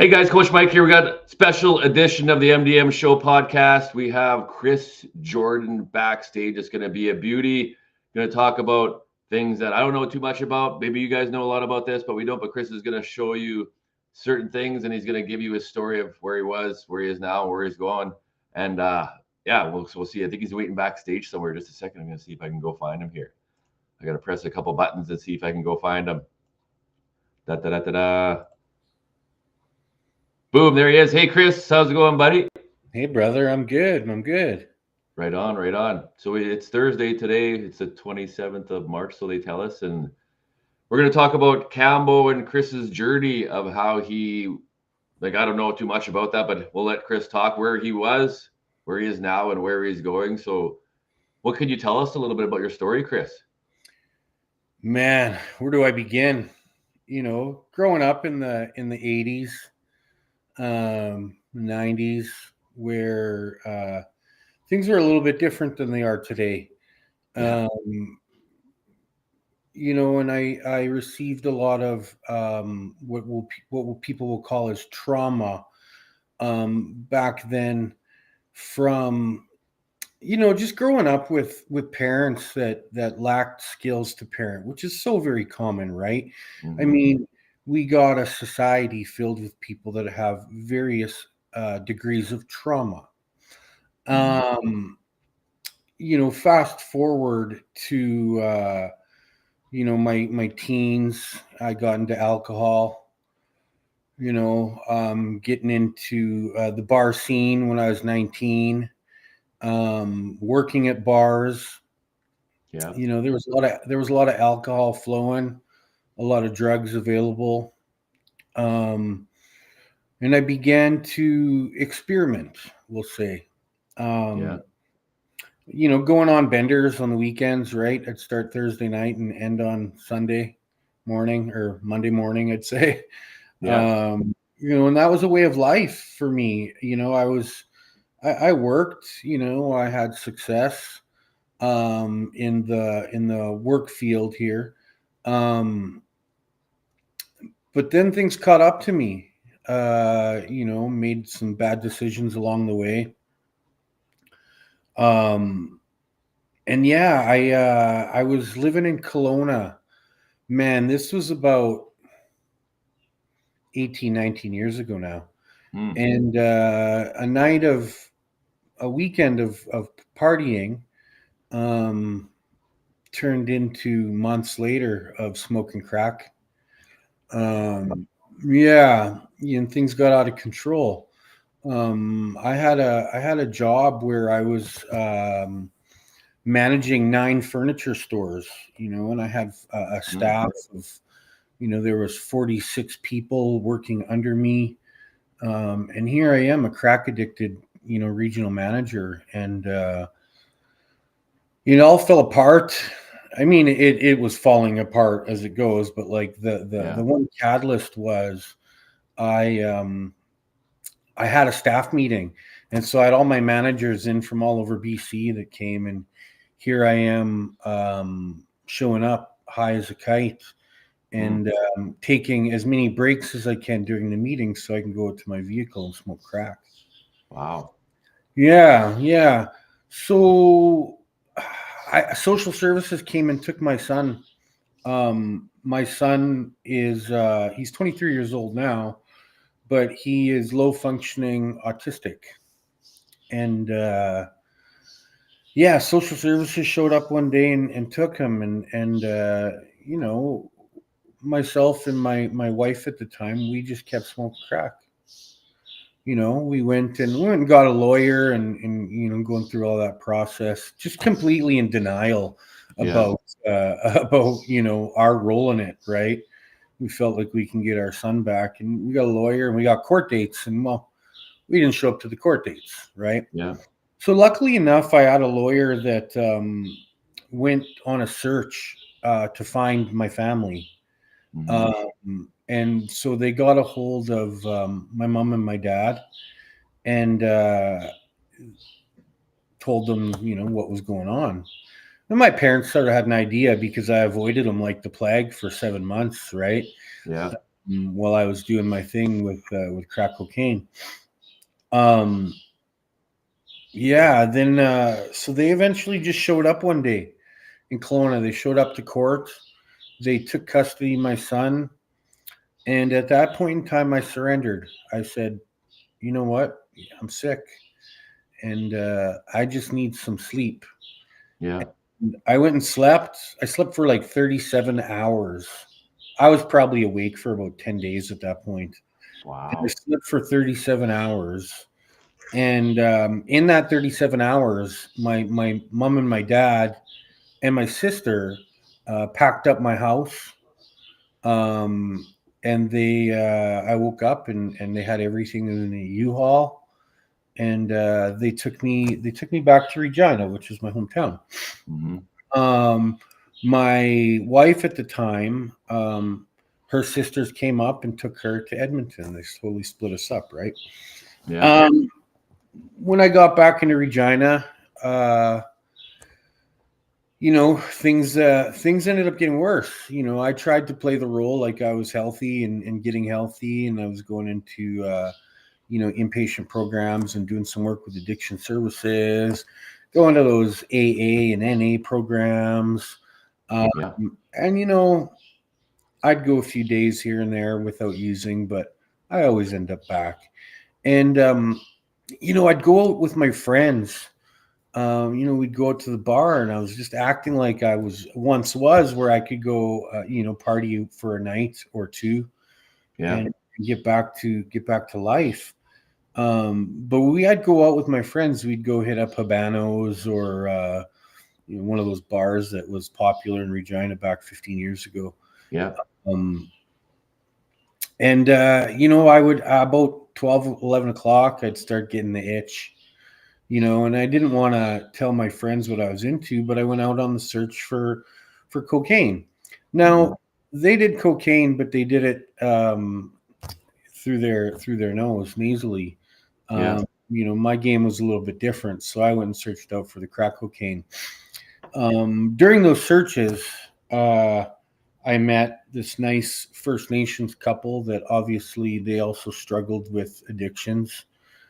Hey guys, Coach Mike here. We got a special edition of the MDM Show podcast. We have Chris Jordan backstage. It's going to be a beauty. Going to talk about things that I don't know too much about. Maybe you guys know a lot about this, but we don't. But Chris is going to show you certain things, and he's going to give you his story of where he was, where he is now, where he's going. And yeah, we'll see. I think he's waiting backstage somewhere. Just a second. I'm going to see if I can go find him here. I got to press a couple buttons and see if I can go find him. Da da da da da. Boom, there he is. Hey, Chris, how's it going, buddy? Hey, brother, I'm good. Right on, right on. So it's Thursday today. It's the 27th of March, so they tell us. And we're going to talk about Kambo and Chris's journey of how he, I don't know too much about that, but we'll let Chris talk where he was, where he is now, and where he's going. So what could you tell us a little bit about your story, Chris? Man, where do I begin? Growing up in the 80s, 90s, where things are a little bit different than they are today. Yeah. And I received a lot of what people will call as trauma back then from just growing up with parents that lacked skills to parent, which is so very common, right? Mm-hmm. I mean, we got a society filled with people that have various degrees of trauma. Fast forward to my teens, I got into alcohol. Getting into the bar scene when I was 19. Working at bars. Yeah. There was a lot of alcohol flowing, a lot of drugs available. And I began to experiment, we'll say. Going on benders on the weekends, right? I'd start Thursday night and end on Sunday morning or Monday morning, I'd say. Yeah. And that was a way of life for me. I worked, I had success in the work field here. But then things caught up to me. Made some bad decisions along the way. And yeah, I was living in Kelowna. Man, this was about 18, 19 years ago now. And a weekend of partying turned into months later of smoking crack. And things got out of control. I had a job where I was managing 9 furniture stores, and I had a staff of, there was 46 people working under me. And here I am, a crack addicted, regional manager, and it all fell apart. I mean, it was falling apart as it goes, but like the one catalyst was I had a staff meeting, and so I had all my managers in from all over BC that came, and here I am showing up high as a kite and taking as many breaks as I can during the meeting so I can go to my vehicle and smoke crack. Wow. Yeah. So social services came and took my son. My son is he's 23 years old now, but he is low functioning autistic. And social services showed up one day and took him, and myself and my wife at the time, we just kept smoking crack. We went and got a lawyer and going through all that process, just completely in denial about our role in it, right? We felt like we can get our son back, and we got a lawyer and we got court dates, and we didn't show up to the court dates, right? Yeah. So luckily enough, I had a lawyer that went on a search to find my family. And so they got a hold of my mom and my dad and told them, what was going on. And my parents sort of had an idea because I avoided them like the plague for 7 months, right? Yeah. while I was doing my thing with crack cocaine. Then so they eventually just showed up one day in Kelowna. They showed up to court. They took custody of my son, and at that point in time, I surrendered. I said, "You know what? I'm sick, and I just need some sleep." Yeah. And I went and slept. I slept for like 37 hours. I was probably awake for about 10 days at that point. And I Wow. slept for 37 hours. And in that 37 hours, my mom and my dad and my sister packed up my house. Um, and I woke up and they had everything in the U-Haul. And they took me back to Regina, which is my hometown. Um, my wife at the time, her sisters came up and took her to Edmonton. They slowly split us up, right? Yeah. When I got back into Regina, things ended up getting worse. I tried to play the role like I was healthy and getting healthy, and I was going into inpatient programs and doing some work with addiction services, going to those AA and NA programs. Yeah. And I'd go a few days here and there without using, but I always end up back. And I'd go out with my friends. We'd go out to the bar, and I was just acting like I once was, where I could go, party for a night or two, Yeah. and get back to life. But I'd go out with my friends. We'd go hit up Habanos or one of those bars that was popular in Regina back 15 years ago. Yeah. I would about 12, 11 o'clock, I'd start getting the itch, and I didn't want to tell my friends what I was into, but I went out on the search for cocaine. Now, they did cocaine, but they did it through their nose, nasally. My game was a little bit different, so I went and searched out for the crack cocaine. During those searches, I met this nice First Nations couple that obviously they also struggled with addictions.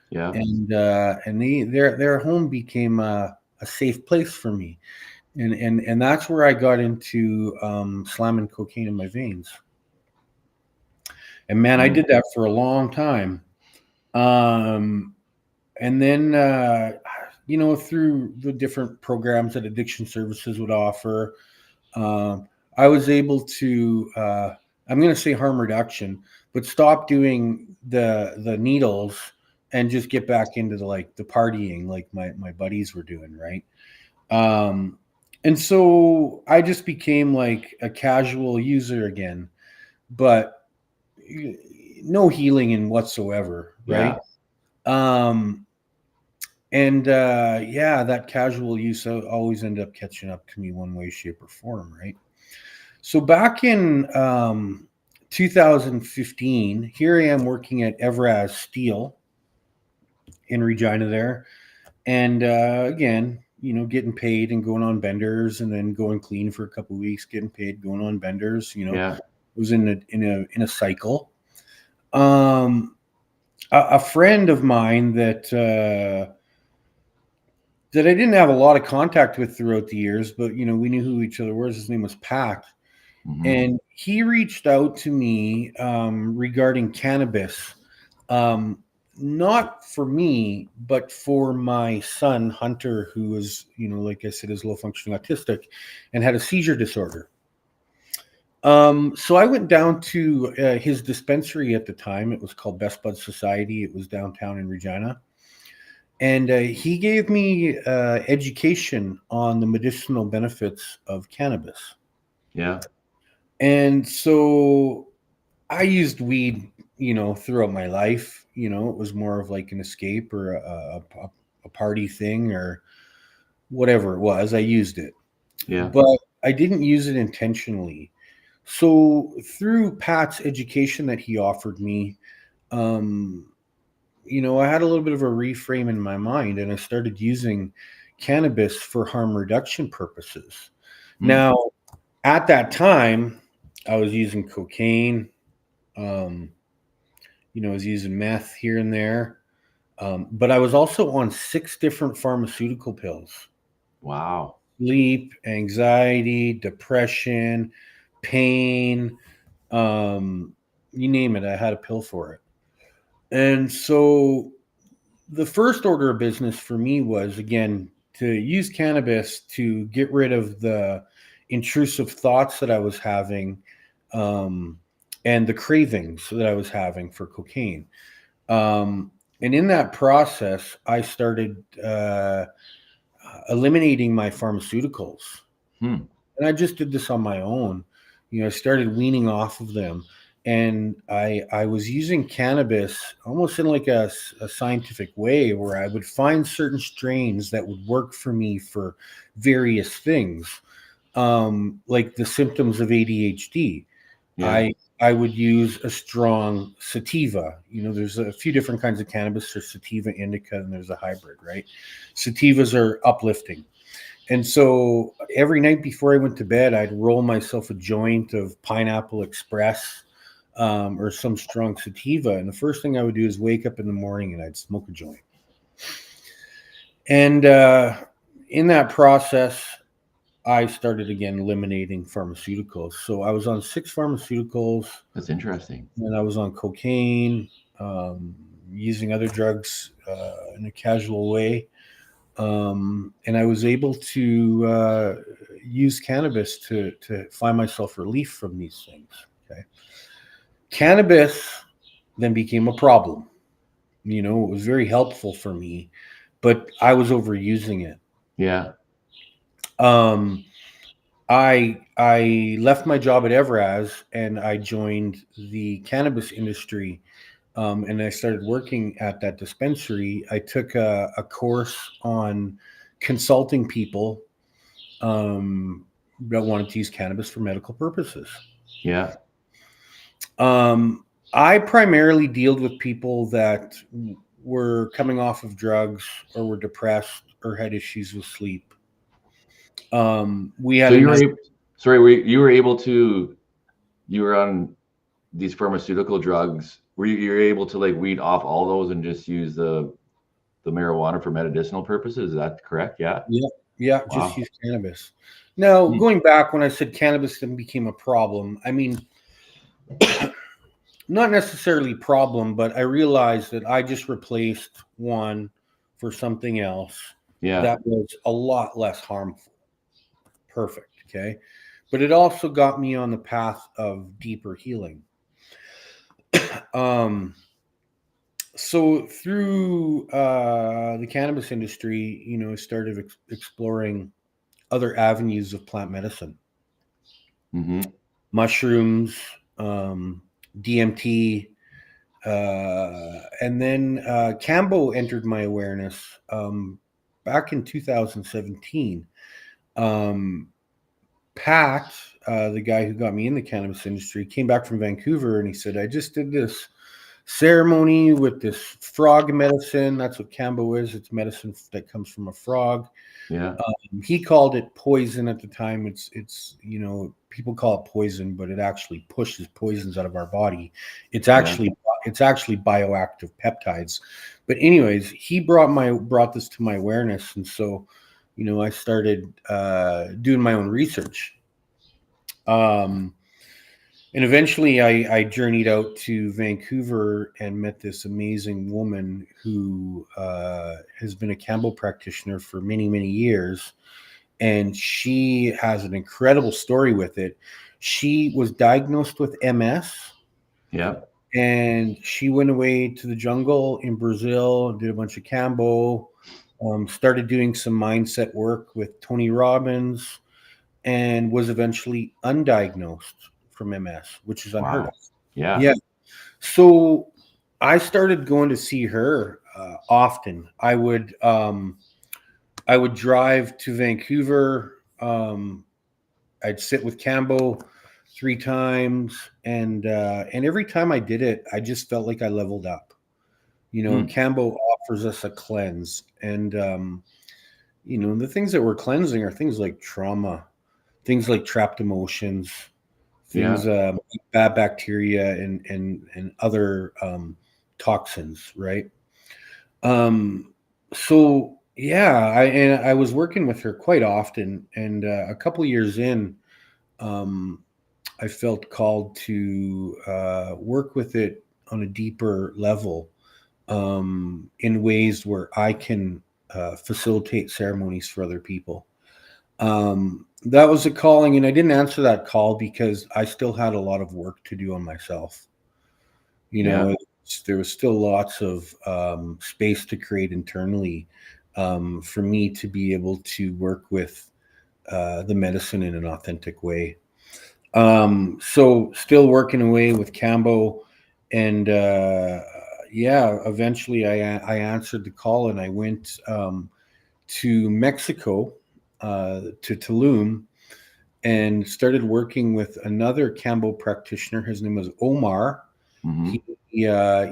Yeah. And their home became a safe place for me. And that's where I got into slamming cocaine in my veins. And man, I did that for a long time. And then, through the different programs that addiction services would offer, I was able to, I'm going to say harm reduction, but stop doing the needles and just get back into the partying like my buddies were doing. Right. And so I just became like a casual user again, but no healing in whatsoever. Right. That casual use always ended up catching up to me one way, shape, or form, right? So back in 2015, here I am working at Evraz Steel in Regina there. And again, getting paid and going on benders, and then going clean for a couple of weeks, getting paid, going on benders. It was in a cycle. A friend of mine that I didn't have a lot of contact with throughout the years, but we knew who each other was. His name was Pat, and he reached out to me regarding cannabis, not for me, but for my son Hunter, who was, like I said, is low functioning autistic and had a seizure disorder. So I went down to his dispensary at the time. It was called Best Bud Society. It was downtown in Regina. And he gave me education on the medicinal benefits of cannabis. Yeah. And so I used weed, throughout my life. It was more of like an escape or a party thing or whatever it was. I used it. Yeah. But I didn't use it intentionally. So through Pat's education that he offered me, I had a little bit of a reframe in my mind, and I started using cannabis for harm reduction purposes. Now, at that time, I was using cocaine, I was using meth here and there. But I was also on 6 different pharmaceutical pills. Wow. Sleep, anxiety, depression, pain, you name it, I had a pill for it. And so the first order of business for me was, again, to use cannabis to get rid of the intrusive thoughts that I was having, and the cravings that I was having for cocaine. And in that process, I started eliminating my pharmaceuticals. And I just did this on my own. I started weaning off of them. And I was using cannabis almost in like a scientific way, where I would find certain strains that would work for me for various things, like the symptoms of ADHD. Yeah. I would use a strong sativa. There's a few different kinds of cannabis. There's sativa indica, and there's a hybrid, right? Sativas are uplifting. And so every night before I went to bed, I'd roll myself a joint of Pineapple Express, or some strong sativa. And the first thing I would do is wake up in the morning and I'd smoke a joint. And in that process, I started again eliminating pharmaceuticals. So I was on 6 pharmaceuticals. That's interesting. And I was on cocaine, using other drugs in a casual way. And I was able to use cannabis to find myself relief from these things. Okay. Cannabis then became a problem. It was very helpful for me, but I was overusing it. Yeah. I left my job at Evraz and I joined the cannabis industry, and I started working at that dispensary. I took a course on consulting people that wanted to use cannabis for medical purposes. Yeah. I primarily dealt with people that were coming off of drugs or were depressed or had issues with sleep. We had you were able to, you were on these pharmaceutical drugs. You were able to like weed off all those and just use the marijuana for medicinal purposes? Is that correct? Yeah. Yeah. Wow. Just use cannabis. Now, going back when I said cannabis then became a problem, I mean, not necessarily problem, but I realized that I just replaced one for something else that was a lot less harmful. Perfect. Okay. But it also got me on the path of deeper healing. So through the cannabis industry, I started exploring other avenues of plant medicine, mushrooms, DMT, and then Kambo entered my awareness back in 2017. Pat, the guy who got me in the cannabis industry, came back from Vancouver and he said, I just did this ceremony with this frog medicine. That's what Kambo is. It's medicine that comes from a frog. Yeah. He called it poison at the time. It's people call it poison, but it actually pushes poisons out of our body. It's actually bioactive peptides. But anyways, he brought this to my awareness, and so I started doing my own research. And eventually I journeyed out to Vancouver and met this amazing woman who has been a Kambo practitioner for many, many years. And she has an incredible story with it. She was diagnosed with MS. Yeah. And she went away to the jungle in Brazil, did a bunch of Kambo, started doing some mindset work with Tony Robbins, and was eventually undiagnosed from MS, which is unheard of. Yeah. So I started going to see her often. I would drive to Vancouver. I'd sit with Kambo 3 times, and every time I did it, I just felt like I leveled up. Kambo offers us a cleanse, and the things that we're cleansing are things like trauma, things like trapped emotions, things, bad bacteria and other toxins, right? So yeah, I was working with her quite often, and a couple years in, I felt called to work with it on a deeper level, in ways where I can facilitate ceremonies for other people. That was a calling, and I didn't answer that call because I still had a lot of work to do on myself. There was still lots of space to create internally, for me to be able to work with the medicine in an authentic way. So still working away with Kambo, and yeah, eventually I answered the call, and I went to Mexico, to Tulum, and started working with another Kambo practitioner. His name was Omar. Mm-hmm.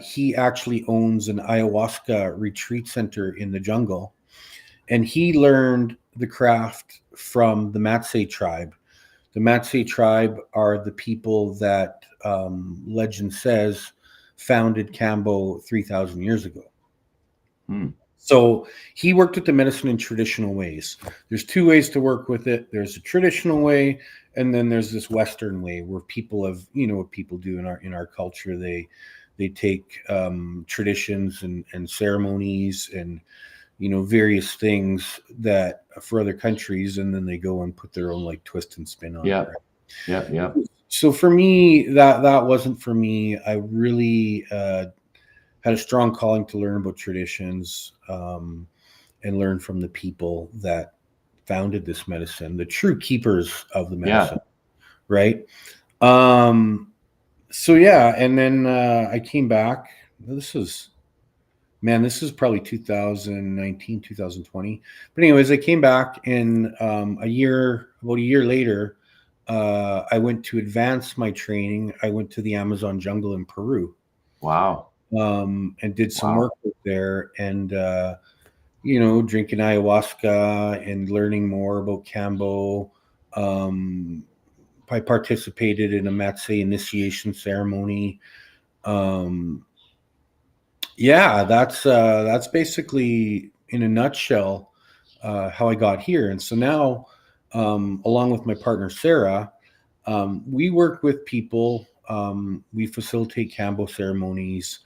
He actually owns an ayahuasca retreat center in the jungle, and he learned the craft from the Matse tribe. The Matse tribe are the people that, legend says, founded Kambo 3,000 years ago. So he worked with the medicine in traditional ways. There's two ways to work with it. There's a traditional way, and then there's this Western way where people have, what people do in our culture. They take traditions and ceremonies and various things that for other countries, and then they go and put their own like twist and spin on it. Right? Yeah. So for me, that wasn't for me. I really had a strong calling to learn about traditions, and learn from the people that founded this medicine, the true keepers of the medicine, right? So yeah, and then I came back. This is probably 2019, 2020. But anyways, I came back, and about a year later, I went to advance my training. I went to the Amazon jungle in Peru. Wow. And did some work there, and drinking ayahuasca and learning more about Kambo. I participated in a Matse initiation ceremony. Yeah, that's basically in a nutshell how I got here. And so now, along with my partner Sarah, we work with people. We facilitate Kambo ceremonies,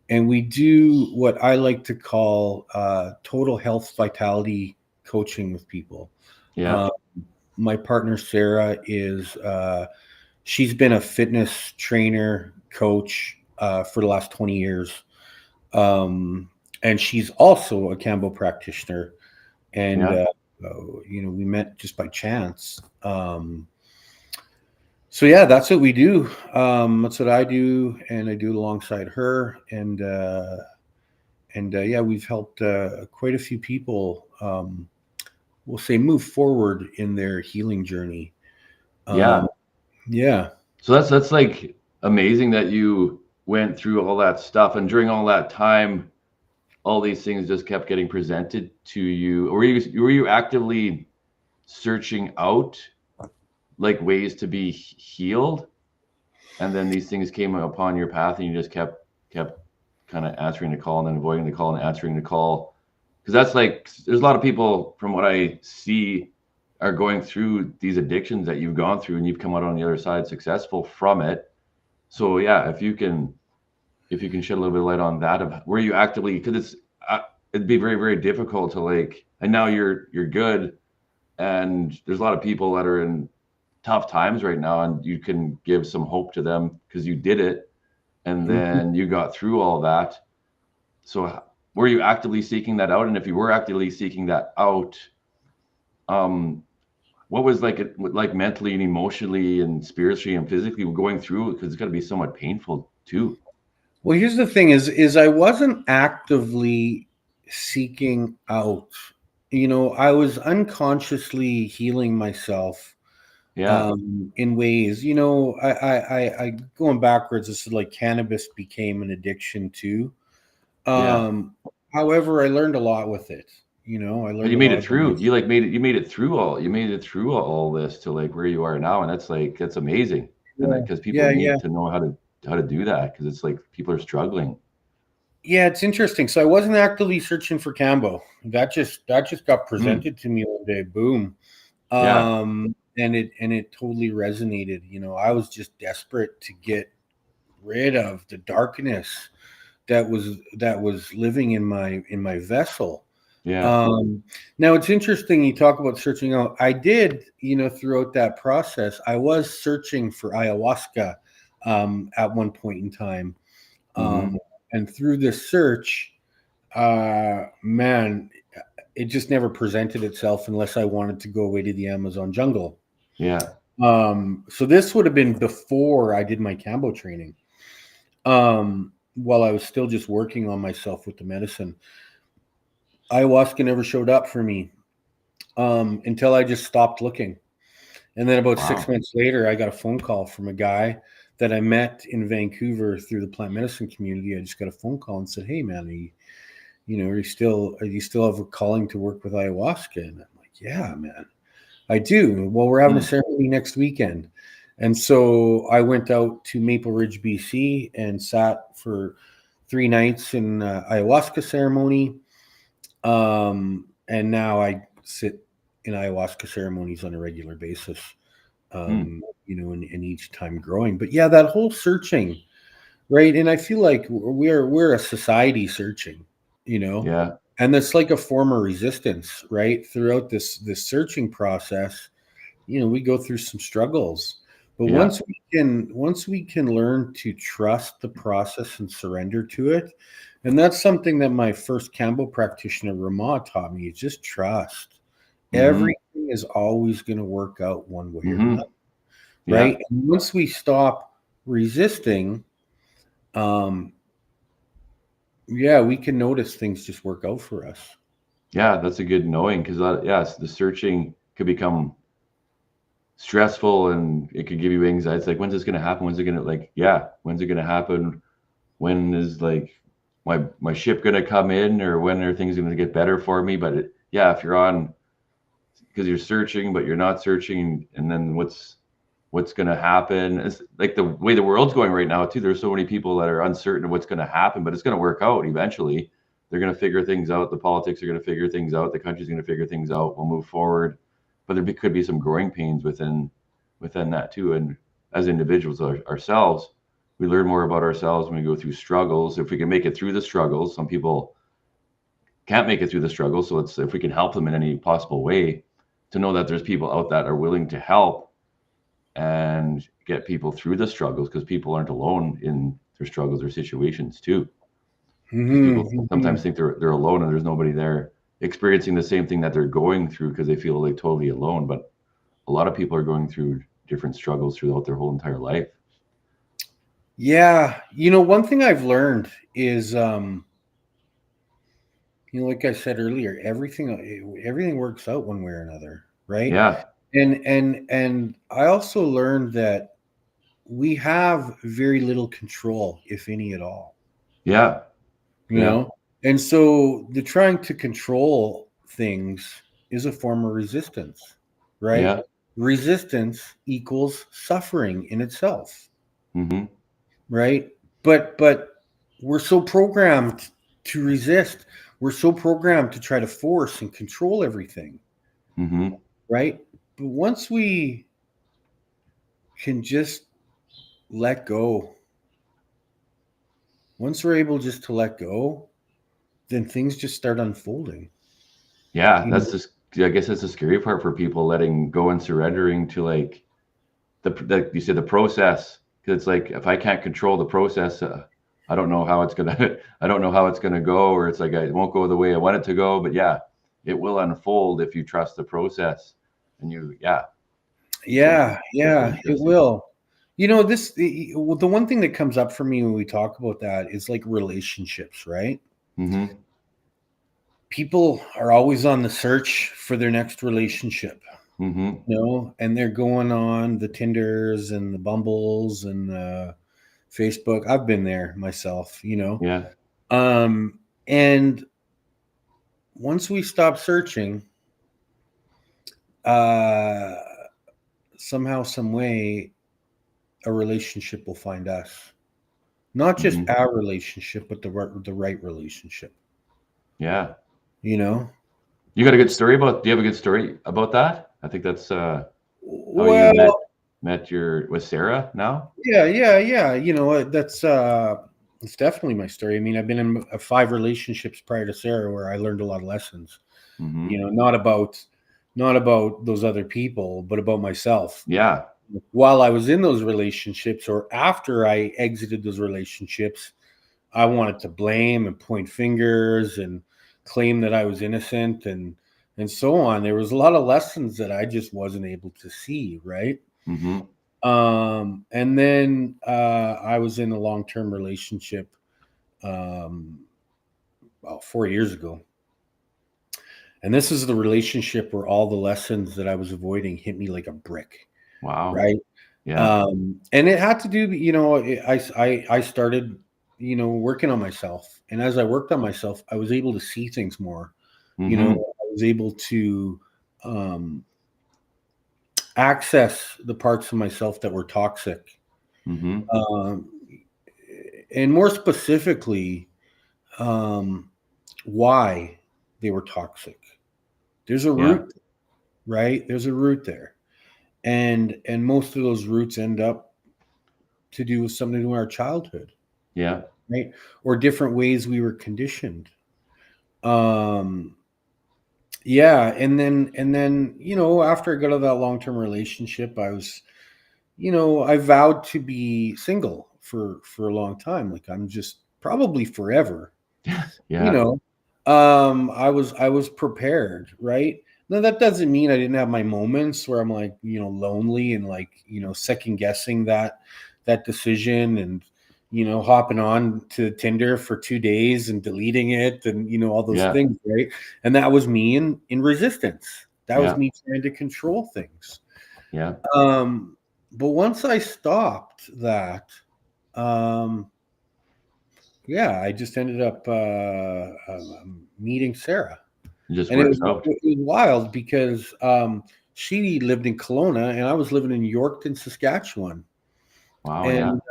and we do what I like to call total health vitality coaching with people. Yeah. My partner Sarah is she's been a fitness trainer coach for the last 20 years. And she's also a Kambo practitioner, and we met just by chance. So yeah, that's what we do. That's what I do, and I do it alongside her. And yeah, we've helped quite a few people. We'll say move forward in their healing journey. Yeah. So that's like amazing that you went through all that stuff, and during all that time, all these things just kept getting presented to you. Or were you actively searching out like ways to be healed, and then these things came upon your path, and you just kept kind of answering the call and then avoiding the call and answering the call? Because that's like, there's a lot of people from what I see are going through these addictions that you've gone through, and you've come out on the other side successful from it. So yeah, if you can shed a little bit of light on that, of where you actively, because it'd be very, very difficult to like, and now you're good, and there's a lot of people that are in tough times right now, and you can give some hope to them because you did it, and then you got through all that. So were you actively seeking that out? And if you were actively seeking that out, what was like mentally and emotionally and spiritually and physically going through? Because it's got to be somewhat painful too. Well, here's the thing: is I wasn't actively seeking out. I was unconsciously healing myself. Yeah. In ways, I going backwards. This is like cannabis became an addiction too. However, I learned a lot with it. I learned. But you made it through. You made it through all this to like where you are now, and that's amazing. and because people need to know how to do that, because it's like people are struggling. Yeah, it's interesting. So I wasn't actively searching for Kambo. That just got presented to me one day. Boom. And it totally resonated. You know, I was just desperate to get rid of the darkness that was living in my vessel. Now it's interesting you talk about searching out. I did, you know, throughout that process, I was searching for ayahuasca at one point in time. And through this search, man, it just never presented itself unless I wanted to go away to the Amazon jungle. So this would have been before I did my Kambo training. While I was still just working on myself with the medicine. Ayahuasca never showed up for me until I just stopped looking. And then about 6 months later, I got a phone call from a guy that I met in Vancouver through the plant medicine community. I just got a phone call and said, "Hey, man, are you still have a calling to work with ayahuasca?" And I'm like, "Yeah, man, I do." "Well, we're having a ceremony next weekend." And so I went out to Maple Ridge, BC, and sat for 3 nights in ayahuasca ceremony. And now I sit in ayahuasca ceremonies on a regular basis, you know, and each time growing. But yeah, that whole searching, right? And I feel like we're a society searching, you know, and it's like a form of resistance, right? Throughout this searching process, you know, we go through some struggles. But once we can learn to trust the process and surrender to it, and that's something that my first Kambo practitioner, Ramah, taught me, is just trust. Everything is always going to work out one way or another, right? And once we stop resisting, we can notice things just work out for us. Yeah, that's a good knowing, because the searching could become stressful and it could give you anxiety. It's like, when's this going to happen? When's it going to when's it going to happen? When is like my ship going to come in, or when are things going to get better for me? But if you're on, because you're searching but you're not searching, and then what's going to happen? It's like the way the world's going right now too. There's so many people that are uncertain of what's going to happen, but it's going to work out eventually. They're going to figure things out. The politics are going to figure things out. The country's going to figure things out. We'll move forward. But there could be some growing pains within that too. And as individuals ourselves, we learn more about ourselves when we go through struggles. If we can make it through the struggles, some people can't make it through the struggles. So if we can help them in any possible way, to know that there's people out that are willing to help and get people through the struggles, because people aren't alone in their struggles or situations too. People sometimes think they're alone and there's nobody there experiencing the same thing that they're going through, because they feel like totally alone. But a lot of people are going through different struggles throughout their whole entire life. Yeah. You know, one thing I've learned is, you know, like I said earlier, everything works out one way or another, right? Yeah. And I also learned that we have very little control, if any at all. Yeah. You know? And so the trying to control things is a form of resistance, right? Yeah. Resistance equals suffering in itself. Right? But we're so programmed to resist. We're so programmed to try to force and control everything. Right? But once we can just let go, once we're able just to let go, then things just start unfolding. Yeah, that's just, I guess that's the scary part for people, letting go and surrendering to like you said, the process. Because it's like, if I can't control the process, I don't know how it's gonna go, or it's like it won't go the way I want it to go. But yeah, it will unfold if you trust the process, and it will. You know, the one thing that comes up for me when we talk about that is like relationships, right? People are always on the search for their next relationship, you know, and they're going on the Tinders and the Bumbles and Facebook. I've been there myself, you know. And once we stop searching, somehow, some way, a relationship will find us. Not just our relationship, but the right relationship. Yeah. You know? You got a good story about, do you have a good story about that? I think that's how you Well, met with Sarah now. yeah. You know, that's it's definitely my story. I mean, I've been in 5 relationships prior to Sarah where I learned a lot of lessons. You know, not about those other people, but about myself. Yeah. While I was in those relationships, or after I exited those relationships, I wanted to blame and point fingers and claim that I was innocent and so on. There was a lot of lessons that I just wasn't able to see, right? And then I was in a long-term relationship about 4 years ago. And this is the relationship where all the lessons that I was avoiding hit me like a brick. Wow. Right. Yeah. And it had to do, you know, I started, you know, working on myself. And as I worked on myself, I was able to see things more. You know, I was able to access the parts of myself that were toxic. And more specifically, why they were toxic. There's a root, right? There's a root there. And most of those roots end up to do with something in our childhood. Yeah. Right. Or different ways we were conditioned. Yeah. And then, you know, after I got out of that long-term relationship, I was, you know, I vowed to be single for a long time. Like I'm just probably forever. Yeah. You know, I was prepared, right? Now that doesn't mean I didn't have my moments where I'm like, you know, lonely and like, you know, second guessing that decision and, you know, hopping on to Tinder for 2 days and deleting it and, you know, all those things, right? And that was me in resistance. That was me trying to control things. Yeah. But once I stopped that, yeah, I just ended up meeting Sarah. And it was wild because she lived in Kelowna and I was living in Yorkton, Saskatchewan. Wow.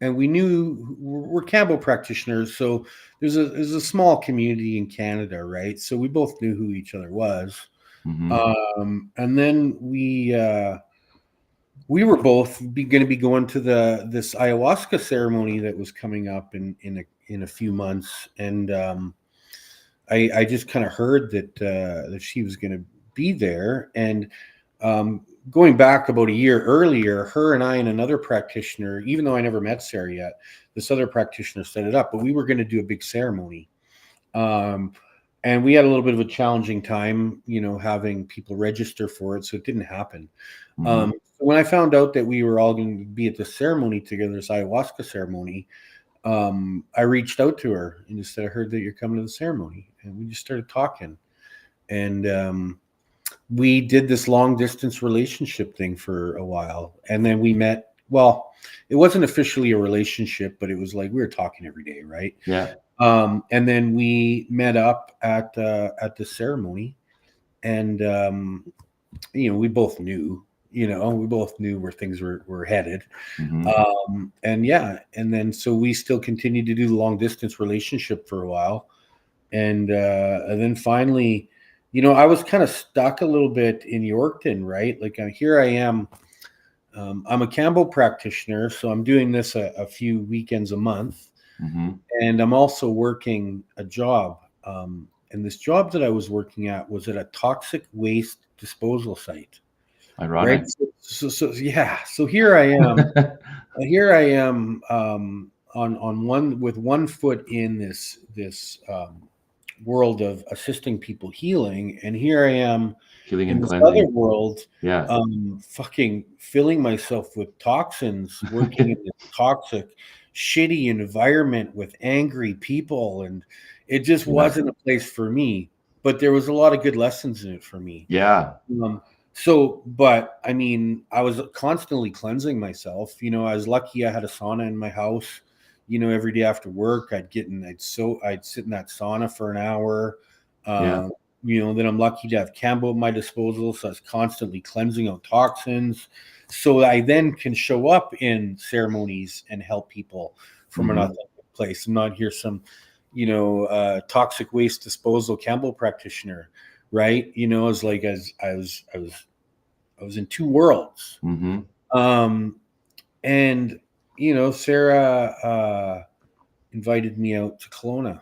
And we knew we're Kambo practitioners, so there's a small community in Canada, right? So we both knew who each other was. And then we were both going to be going to this ayahuasca ceremony that was coming up in a few months, and I just kind of heard that she was going to be there, and going back about a year earlier, her and I and another practitioner, even though I never met Sarah yet, this other practitioner set it up, but we were going to do a big ceremony. And we had a little bit of a challenging time, you know, having people register for it, so it didn't happen. When I found out that we were all going to be at the ceremony together, this ayahuasca ceremony, I reached out to her and just said, I heard that you're coming to the ceremony. And we just started talking. And we did this long distance relationship thing for a while. And then we met. Well, it wasn't officially a relationship, but it was like we were talking every day, right? Yeah. And then we met up at the ceremony, and you know, we both knew where things were headed. And yeah, and then so we still continued to do the long distance relationship for a while, and then finally, you know, I was kind of stuck a little bit in Yorkton, right? Like here I am. I'm a Kambo practitioner, so I'm doing this a few weekends a month. And I'm also working a job. And this job that I was working at was at a toxic waste disposal site. Ironic. Right. So yeah. So here I am. On one foot in this world of assisting people healing, and here I am healing in and this cleansing. other world, fucking filling myself with toxins, working in this toxic, shitty environment with angry people, and it just wasn't a place for me. But there was a lot of good lessons in it for me. Yeah. But I mean, I was constantly cleansing myself. You know, I was lucky I had a sauna in my house. You know, every day after work, I'd sit in that sauna for an hour. Then I'm lucky to have Kambo at my disposal, so it's constantly cleansing out toxins, so I then can show up in ceremonies and help people from an authentic place. I'm not here some, toxic waste disposal Kambo practitioner, right? As like as I was in two worlds. And Sarah invited me out to Kelowna,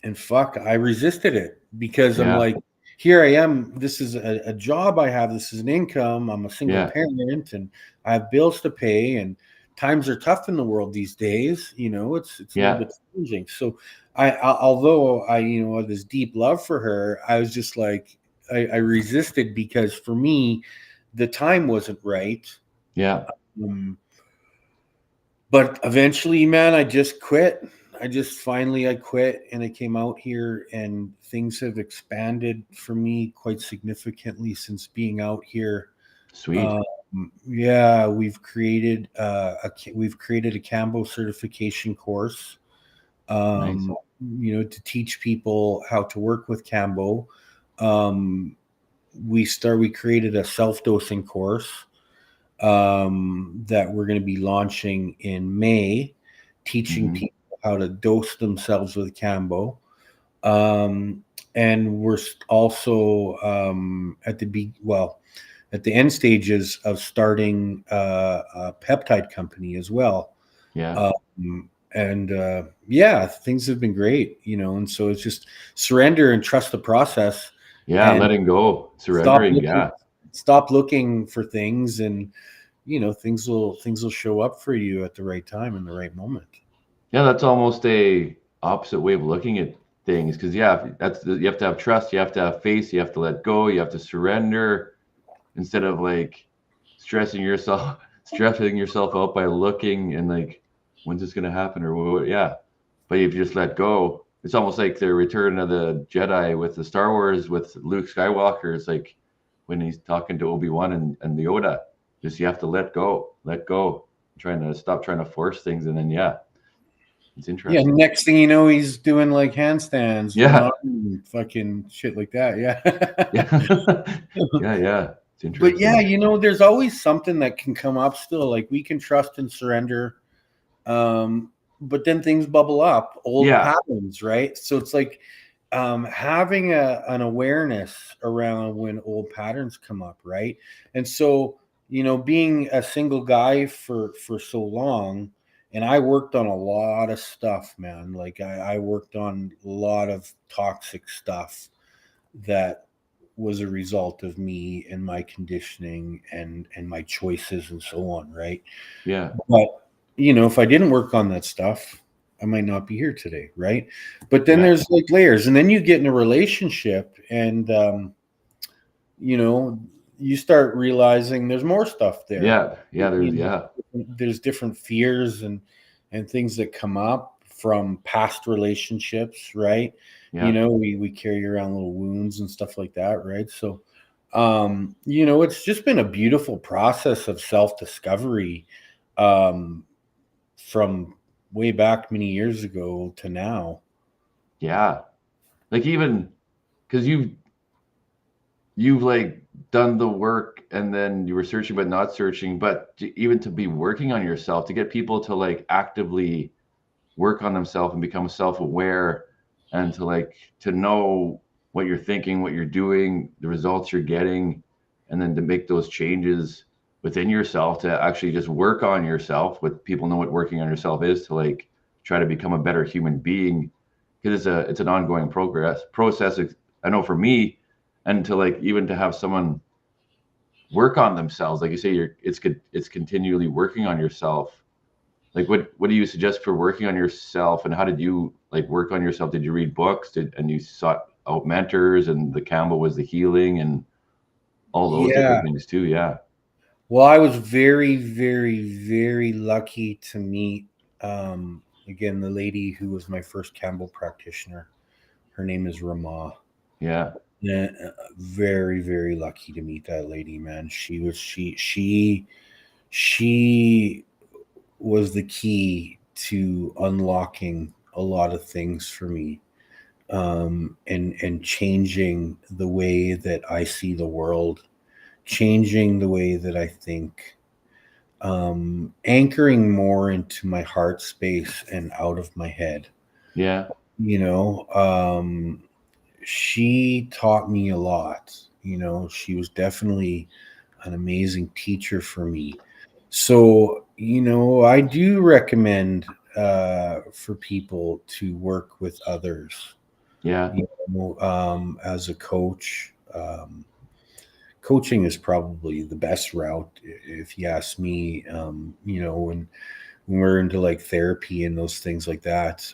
and fuck, I resisted it because I'm like, here I am. This is a job I have. This is an income. I'm a single parent, and I have bills to pay, and times are tough in the world these days. It's a little bit challenging. So although I had this deep love for her, I was just like, I resisted because for me, the time wasn't right. Yeah. But eventually, man, I just quit. I quit, and I came out here, and things have expanded for me quite significantly since being out here. Sweet. We've created a Kambo certification course. Nice. To teach people how to work with Kambo. We created a self-dosing course that we're going to be launching in May, teaching people how to dose themselves with Kambo. And we're also at the end stages of starting a peptide company as well. Yeah. Things have been great, and so it's just surrender and trust the process. Yeah, letting go, surrendering. Stop looking for things, and things will show up for you at the right time in the right moment. Yeah, that's almost a opposite way of looking at things, because you have to have trust, you have to have faith, you have to let go, you have to surrender, instead of like stressing yourself out by looking and like, when's this gonna happen, or what? But if you just let go, it's almost like the Return of the Jedi with the Star Wars with Luke Skywalker. It's like when he's talking to Obi-Wan and Yoda, just you have to let go, trying to stop trying to force things, and then it's interesting. Yeah, next thing you know, he's doing like handstands, fucking shit like that. Yeah. It's interesting. But there's always something that can come up still. Like we can trust and surrender, but then things bubble up, old patterns, right? So it's like having an awareness around when old patterns come up, right? And so being a single guy for so long. And I worked on a lot of stuff, man. Like I worked on a lot of toxic stuff that was a result of me and my conditioning and my choices and so on, right? Yeah. But if I didn't work on that stuff, I might not be here today, right? But then there's like layers, and then you get in a relationship, and you start realizing there's more stuff there. There's different fears and things that come up from past relationships, right? We carry around little wounds and stuff like that, right? So it's just been a beautiful process of self-discovery from way back many years ago to now. Like even because you've like done the work, and then you were searching but not searching, but even to be working on yourself, to get people to like actively work on themselves and become self-aware, and to know what you're thinking, what you're doing, the results you're getting, and then to make those changes within yourself, to actually just work on yourself, with people know what working on yourself is, to like try to become a better human being, because it's an ongoing process. I know for me, and to like even to have someone work on themselves, like you say, it's continually working on yourself. Like what do you suggest for working on yourself, and how did you like work on yourself? Did you read books, and you sought out mentors, and the Kambo was the healing and all those different things too? Well, I was very, very, very lucky to meet again the lady who was my first Kambo practitioner. Her name is Rama. Very, very lucky to meet that lady, man. She was the key to unlocking a lot of things for me. and changing the way that I see the world, changing the way that I think, anchoring more into my heart space and out of my head. Yeah. She taught me a lot. She was definitely an amazing teacher for me. So, I do recommend for people to work with others. Yeah. As a coach, coaching is probably the best route, if you ask me. When we're into like therapy and those things like that,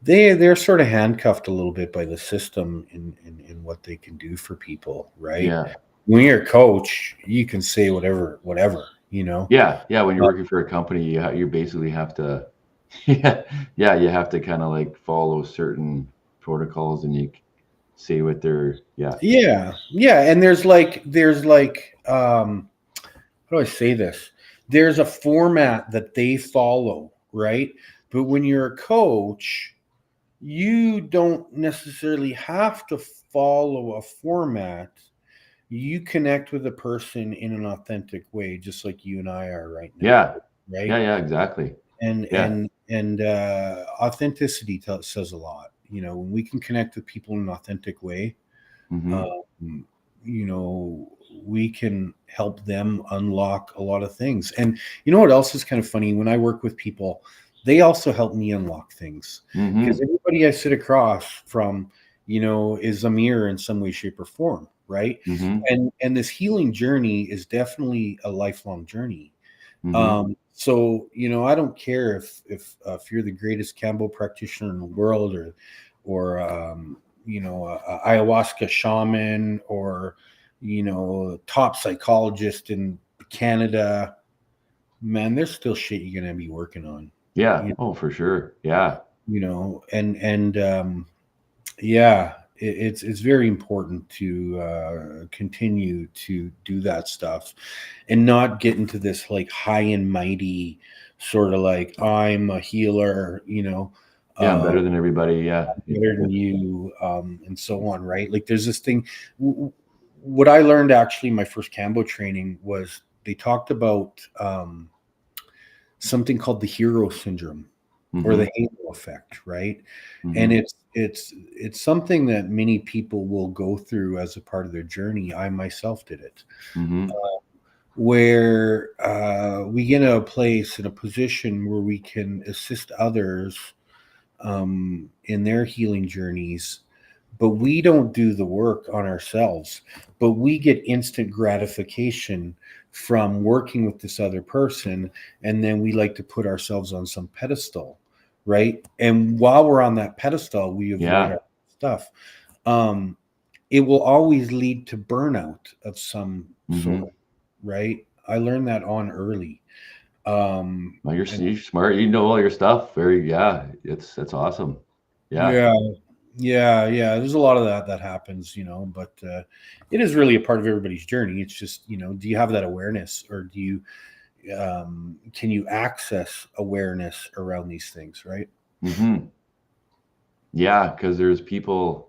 they're sort of handcuffed a little bit by the system in what they can do for people, right? Yeah. When you're a coach, you can say whatever. Yeah. Yeah. When you're working for a company, you basically have to, yeah, you have to kind of like follow certain protocols, and you say what they're, Yeah. And there's how do I say this? There's a format that they follow, right? But when you're a coach, you don't necessarily have to follow a format. You connect with a person in an authentic way, just like you and I are right now. yeah, Right. yeah, exactly. And authenticity says a lot. When we can connect with people in an authentic way, Mm-hmm. We can help them unlock a lot of things. And you know what else is kind of funny? When I work with people, they also help me unlock things, because everybody I sit across from, is a mirror in some way, shape, or form, right? And this healing journey is definitely a lifelong journey. So I don't care if you're the greatest Kambo practitioner in the world, or a ayahuasca shaman, or top psychologist in Canada. Man, there's still shit you're gonna be working on. Yeah. Oh, for sure. Yeah. Yeah, it's very important to continue to do that stuff, and not get into this like high and mighty sort of like, I'm a healer, Yeah, I'm better than everybody. Yeah. better than you, and so on, right? Like there's this thing. What I learned actually in my first Kambo training was they talked about something called the hero syndrome, or the halo effect, right? And it's something that many people will go through as a part of their journey. I myself did it. Where we get in a place, in a position where we can assist others in their healing journeys, but we don't do the work on ourselves, but we get instant gratification from working with this other person, and then we like to put ourselves on some pedestal, right? And while we're on that pedestal, we avoid our stuff. It will always lead to burnout of some sort, right? I learned that on early. Well, you're smart. You know all your stuff. That's awesome. Yeah. There's a lot of that happens, but it is really a part of everybody's journey. It's just, do you have that awareness, or do you can you access awareness around these things, right? Yeah, because there's people.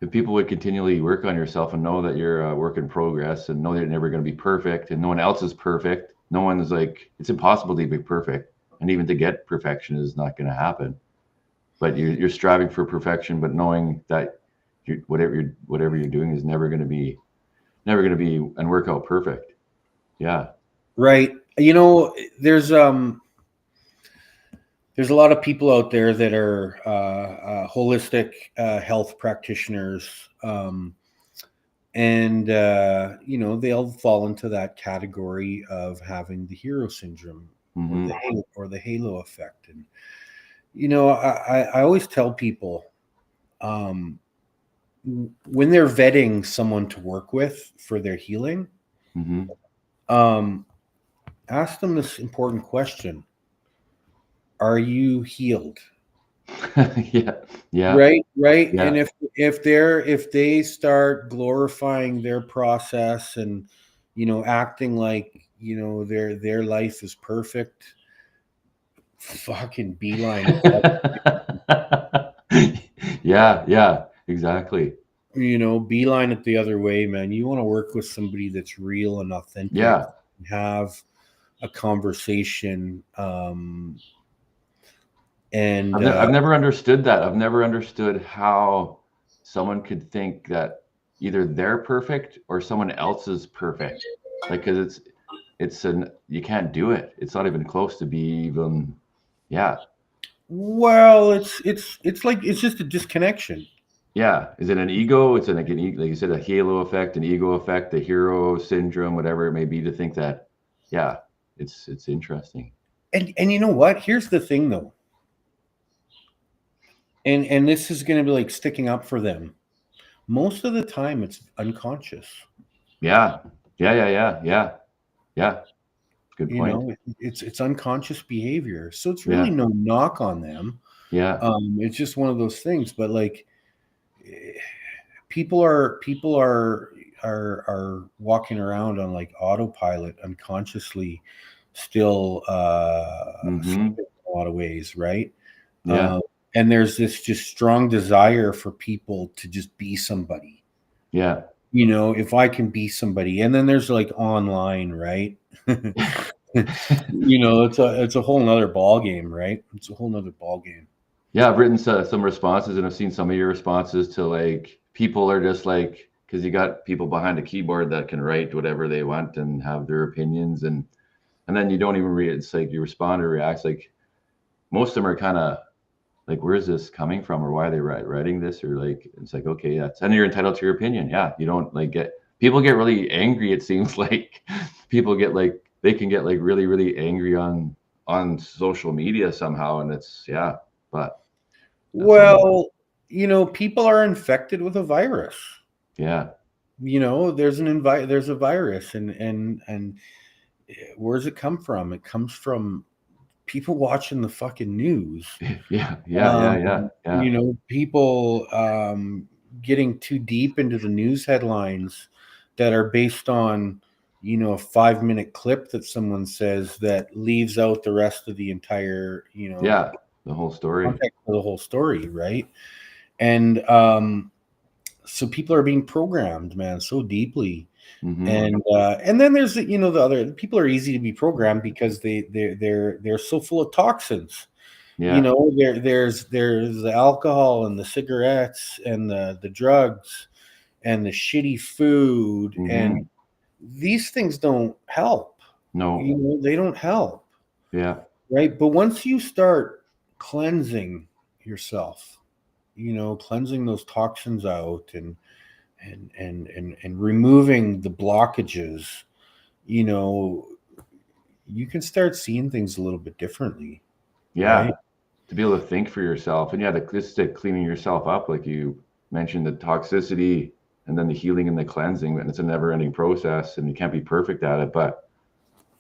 If people would continually work on yourself and know that you're a work in progress, and know that you're never going to be perfect, and no one else is perfect. No one is like, it's impossible to be perfect, and even to get perfection is not going to happen. But you're striving for perfection, but knowing that whatever you're doing is never going to be and work out perfect. Yeah. Right. There's a lot of people out there that are holistic health practitioners, and they'll fall into that category of having the hero syndrome, or the halo effect. And I always tell people, when they're vetting someone to work with for their healing, ask them this important question: are you healed? Yeah. Right. Yeah. And if they start glorifying their process, and acting like their life is perfect, fucking beeline. Yeah, exactly. Beeline it the other way, man. You want to work with somebody that's real and authentic. Yeah. Have a conversation. And I've never understood that. I've never understood how someone could think that either they're perfect or someone else is perfect. Like, because you can't do it. It's not even close to be even, yeah. well, it's like it's just a disconnection. Yeah. Is it an ego? It's like like you said, a halo effect, an ego effect, the hero syndrome, whatever it may be, to think that, yeah, it's interesting. And you know what? Here's the thing, though. And this is going to be like sticking up for them. Most of the time, it's unconscious. Yeah. Good point. It's unconscious behavior. So it's really Yeah. no knock on them. Yeah. It's just one of those things. But like, people are walking around on like autopilot unconsciously, still sleeping in a lot of ways, right? Yeah. And there's this just strong desire for people to just be somebody. Yeah. If I can be somebody, and then there's like online, right? It's a whole nother ball game, right? It's a whole nother ball game. Yeah, I've written some responses, and I've seen some of your responses to, like, people are just like, because you got people behind a keyboard that can write whatever they want and have their opinions, and then you don't even read it. It's like you respond or react. Like, most of them are kind of like, where's this coming from, or why are they writing this, or like, it's like, okay, and you're entitled to your opinion. Yeah, you don't like people get really angry. It seems like people get like, they can get like really, really angry on social media somehow, and it's, yeah, but well, people are infected with a virus. Yeah. There's a virus, and where does it come from? It comes from people watching the fucking news. Yeah. People getting too deep into the news headlines that are based on a 5-minute clip that someone says that leaves out the rest of the entire the whole story. Context of the whole story, right? And so people are being programmed, man, so deeply. And then there's the other people are easy to be programmed because they're so full of toxins. There's the alcohol and the cigarettes and the drugs and the shitty food, and these things don't help. No, they don't help. Yeah. Right. But once you start cleansing yourself, cleansing those toxins out and removing the blockages, you can start seeing things a little bit differently. Yeah. Right? To be able to think for yourself. And yeah, this is cleaning yourself up, like you mentioned, the toxicity and then the healing and the cleansing, and it's a never ending process, and you can't be perfect at it. But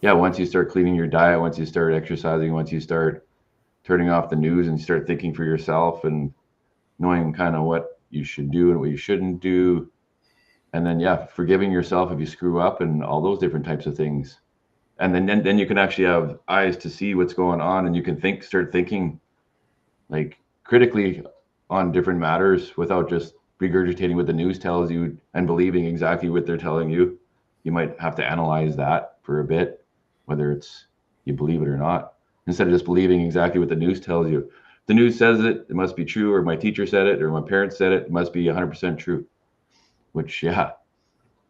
yeah, once you start cleaning your diet, once you start exercising, once you start turning off the news and you start thinking for yourself and knowing kind of what you should do and what you shouldn't do, and then yeah, forgiving yourself if you screw up and all those different types of things, and then you can actually have eyes to see what's going on, and you can start thinking like critically on different matters without just regurgitating what the news tells you and believing exactly what they're telling you. You might have to analyze that for a bit, whether it's you believe it or not, instead of just believing exactly what the news tells you. If the news says it must be true, or my teacher said it, or my parents said it must be 100% true. Which, yeah.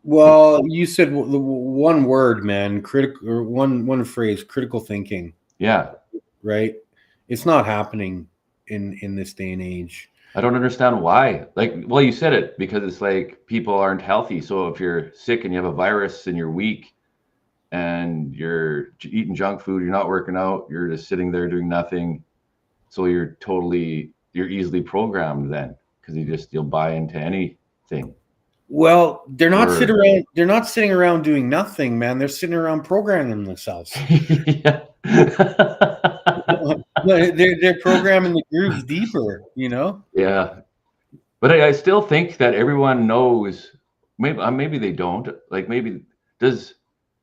Well, you said the one word, man, critical, or one phrase, critical thinking. Yeah. Right. It's not happening in this day and age. I don't understand why. Like, well, you said it, because it's like people aren't healthy. So if you're sick and you have a virus and you're weak and you're eating junk food, you're not working out, you're just sitting there doing nothing. So you're easily programmed then, because you'll buy into anything. Well, they're not sitting around doing nothing, man. They're sitting around programming themselves. Yeah. They're programming the grooves deeper, Yeah. But I still think that everyone knows. Maybe they don't. Like, maybe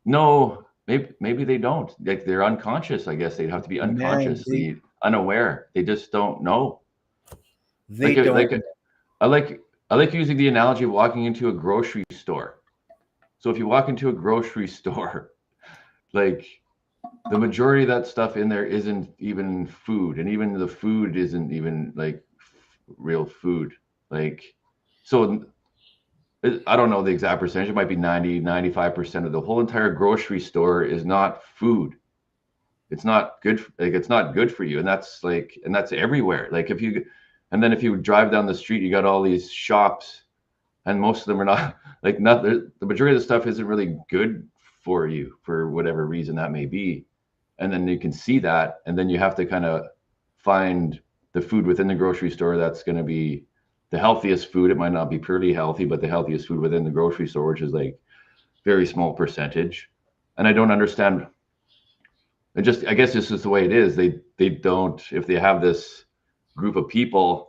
they don't. Like, they're unconscious. I guess they'd have to be unconsciously unaware. They just don't know. They don't. I like using the analogy of walking into a grocery store. So if you walk into a grocery store, like the majority of that stuff in there isn't even food, and even the food isn't even like real food. Like, so I don't know the exact percentage. It might be 95% of the whole entire grocery store is not food. It's not good. Like, it's not good for you. And that's everywhere. Like and then if you drive down the street, you got all these shops, and most of them are not like, not the majority of the stuff isn't really good for you for whatever reason that may be. And then you can see that, and then you have to kind of find the food within the grocery store that's going to be the healthiest food. It might not be purely healthy, but the healthiest food within the grocery store, which is like very small percentage. And I don't understand. I guess this is the way it is. They don't, if they have this group of people,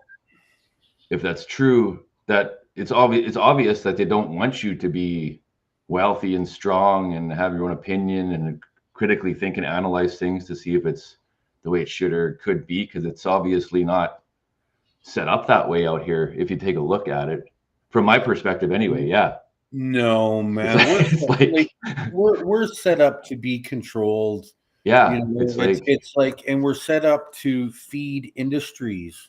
if that's true, that it's obvious that they don't want you to be wealthy and strong and have your own opinion and critically think and analyze things to see if it's the way it should or could be, because it's obviously not set up that way out here if you take a look at it, from my perspective anyway. Yeah. No, man. We're set up to be controlled. Yeah. You know, it's like, and we're set up to feed industries.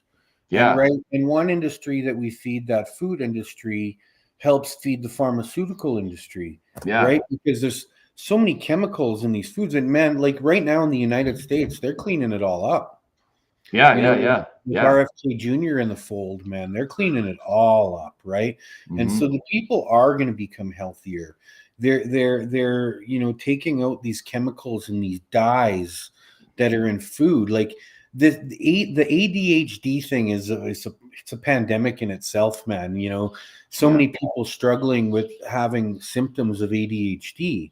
Yeah. And one industry that we feed, that food industry, helps feed the pharmaceutical industry. Yeah. Right? Because there's so many chemicals in these foods. And man, like right now in the United States, they're cleaning it all up. Yeah. With RFK Jr. in the fold, man, they're cleaning it all up, right? Mm-hmm. And so the people are going to become healthier. They're taking out these chemicals and these dyes that are in food. Like the ADHD thing is it's a pandemic in itself, man. So many people struggling with having symptoms of ADHD.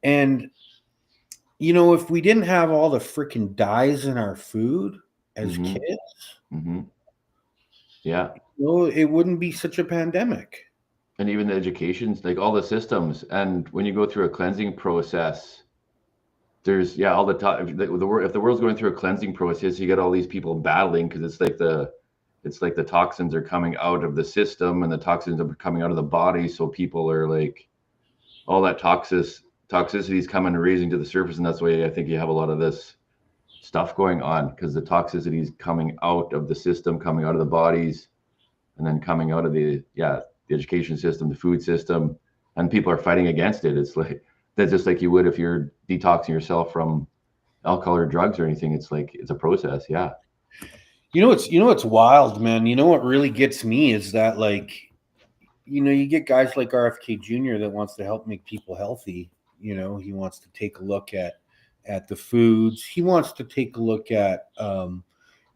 And if we didn't have all the freaking dyes in our food as kids, it wouldn't be such a pandemic. And even the educations, like all the systems, and when you go through a cleansing process, there's all the time. If the world's going through a cleansing process, you get all these people battling because it's like the toxins are coming out of the system and the toxins are coming out of the body. So people are like, all that toxicity is coming and raising to the surface, and that's why I think you have a lot of this stuff going on, because the toxicity is coming out of the system, coming out of the bodies, and then coming out of the education system, the food system, and people are fighting against it. It's like that's just like you would if you're detoxing yourself from alcohol or drugs or anything. It's like it's a process. Yeah. It's wild, man. What really gets me is that, like, you get guys like RFK Jr. that wants to help make people healthy. He wants to take a look at the foods. He wants to take a look at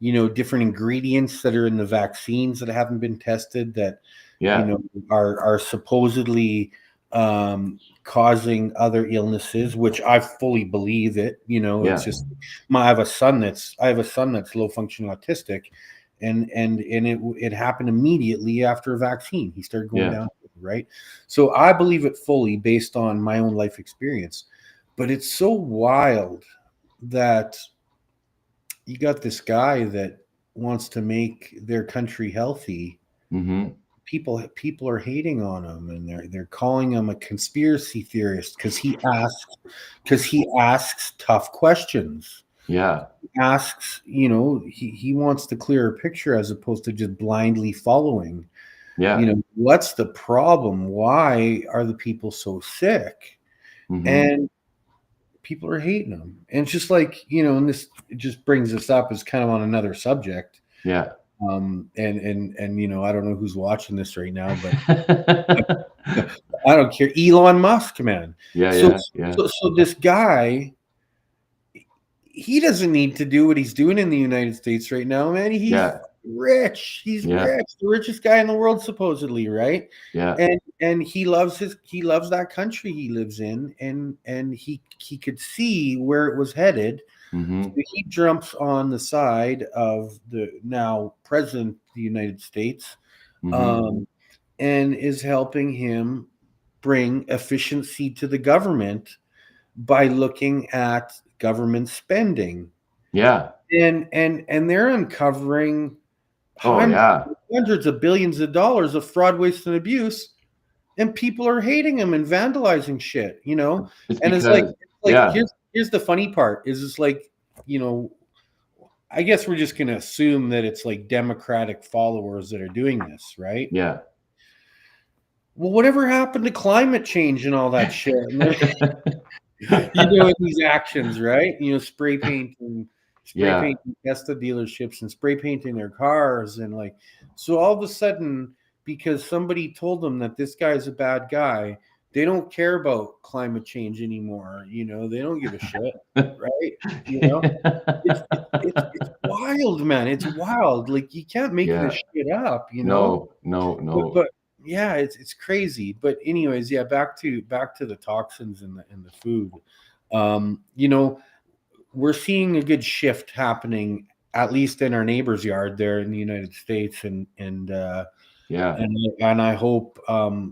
different ingredients that are in the vaccines that haven't been tested that are supposedly causing other illnesses, which I fully believe it. It's just I have a son that's low functioning autistic, and it happened immediately after a vaccine. He started going down, right? So I believe it fully based on my own life experience. But it's so wild that you got this guy that wants to make their country healthy. Mm-hmm. People are hating on him, and they're calling him a conspiracy theorist because he asks tough questions. Yeah. He asks, he wants the clearer picture as opposed to just blindly following. Yeah. What's the problem? Why are the people so sick? Mm-hmm. And people are hating him. And it's just like, and this just brings us up as kind of on another subject. Yeah. And I don't know who's watching this right now, but I don't care. Elon Musk, man. So this guy, he doesn't need to do what he's doing in the United States right now, man. He's rich. He's rich, the richest guy in the world, supposedly, right? Yeah. And he loves that country he lives in, and he could see where it was headed. Mm-hmm. So he jumps on the side of the now president of the United States, and is helping him bring efficiency to the government by looking at government spending. Yeah. And they're uncovering hundreds of billions of dollars of fraud, waste, and abuse, and people are hating him and vandalizing shit, It's and because, here's the funny part is it's like, I guess we're just going to assume that it's like Democratic followers that are doing this, right? Yeah. Well, whatever happened to climate change and all that shit? These actions, right? Spray painting Tesla dealerships and spray painting their cars. And so all of a sudden, because somebody told them that this guy's a bad guy, they don't care about climate change anymore. They don't give a shit, right? It's wild, man. It's wild. Like, you can't make this shit up, No. But yeah, it's crazy. But anyways, yeah, back to the toxins in the food. We're seeing a good shift happening, at least in our neighbor's yard there in the United States, and I hope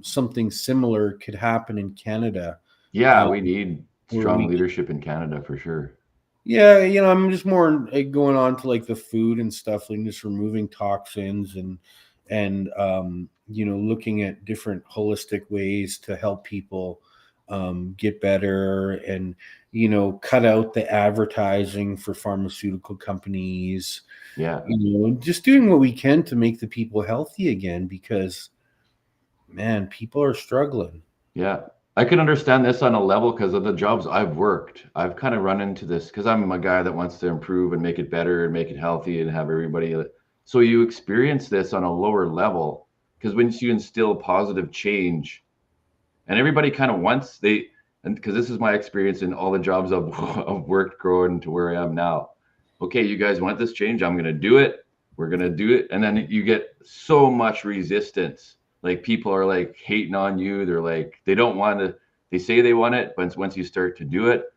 something similar could happen in Canada. Yeah, we need strong leadership in Canada for sure. Yeah, I'm just more going on to like the food and stuff, like just removing toxins and looking at different holistic ways to help people get better, and cut out the advertising for pharmaceutical companies. Yeah. Just doing what we can to make the people healthy again, because man, people are struggling. Yeah. I can understand this on a level because of the jobs I've worked. I've kind of run into this because I'm a guy that wants to improve and make it better and make it healthy and have everybody. So you experience this on a lower level because once you instill positive change, and everybody kind of wants and because this is my experience in all the jobs I've worked growing to where I am now. Okay, you guys want this change? I'm going to do it. We're going to do it. And then you get so much resistance. Like, people are like hating on you. They're like, they don't want to, they say they want it, but once you start to do it,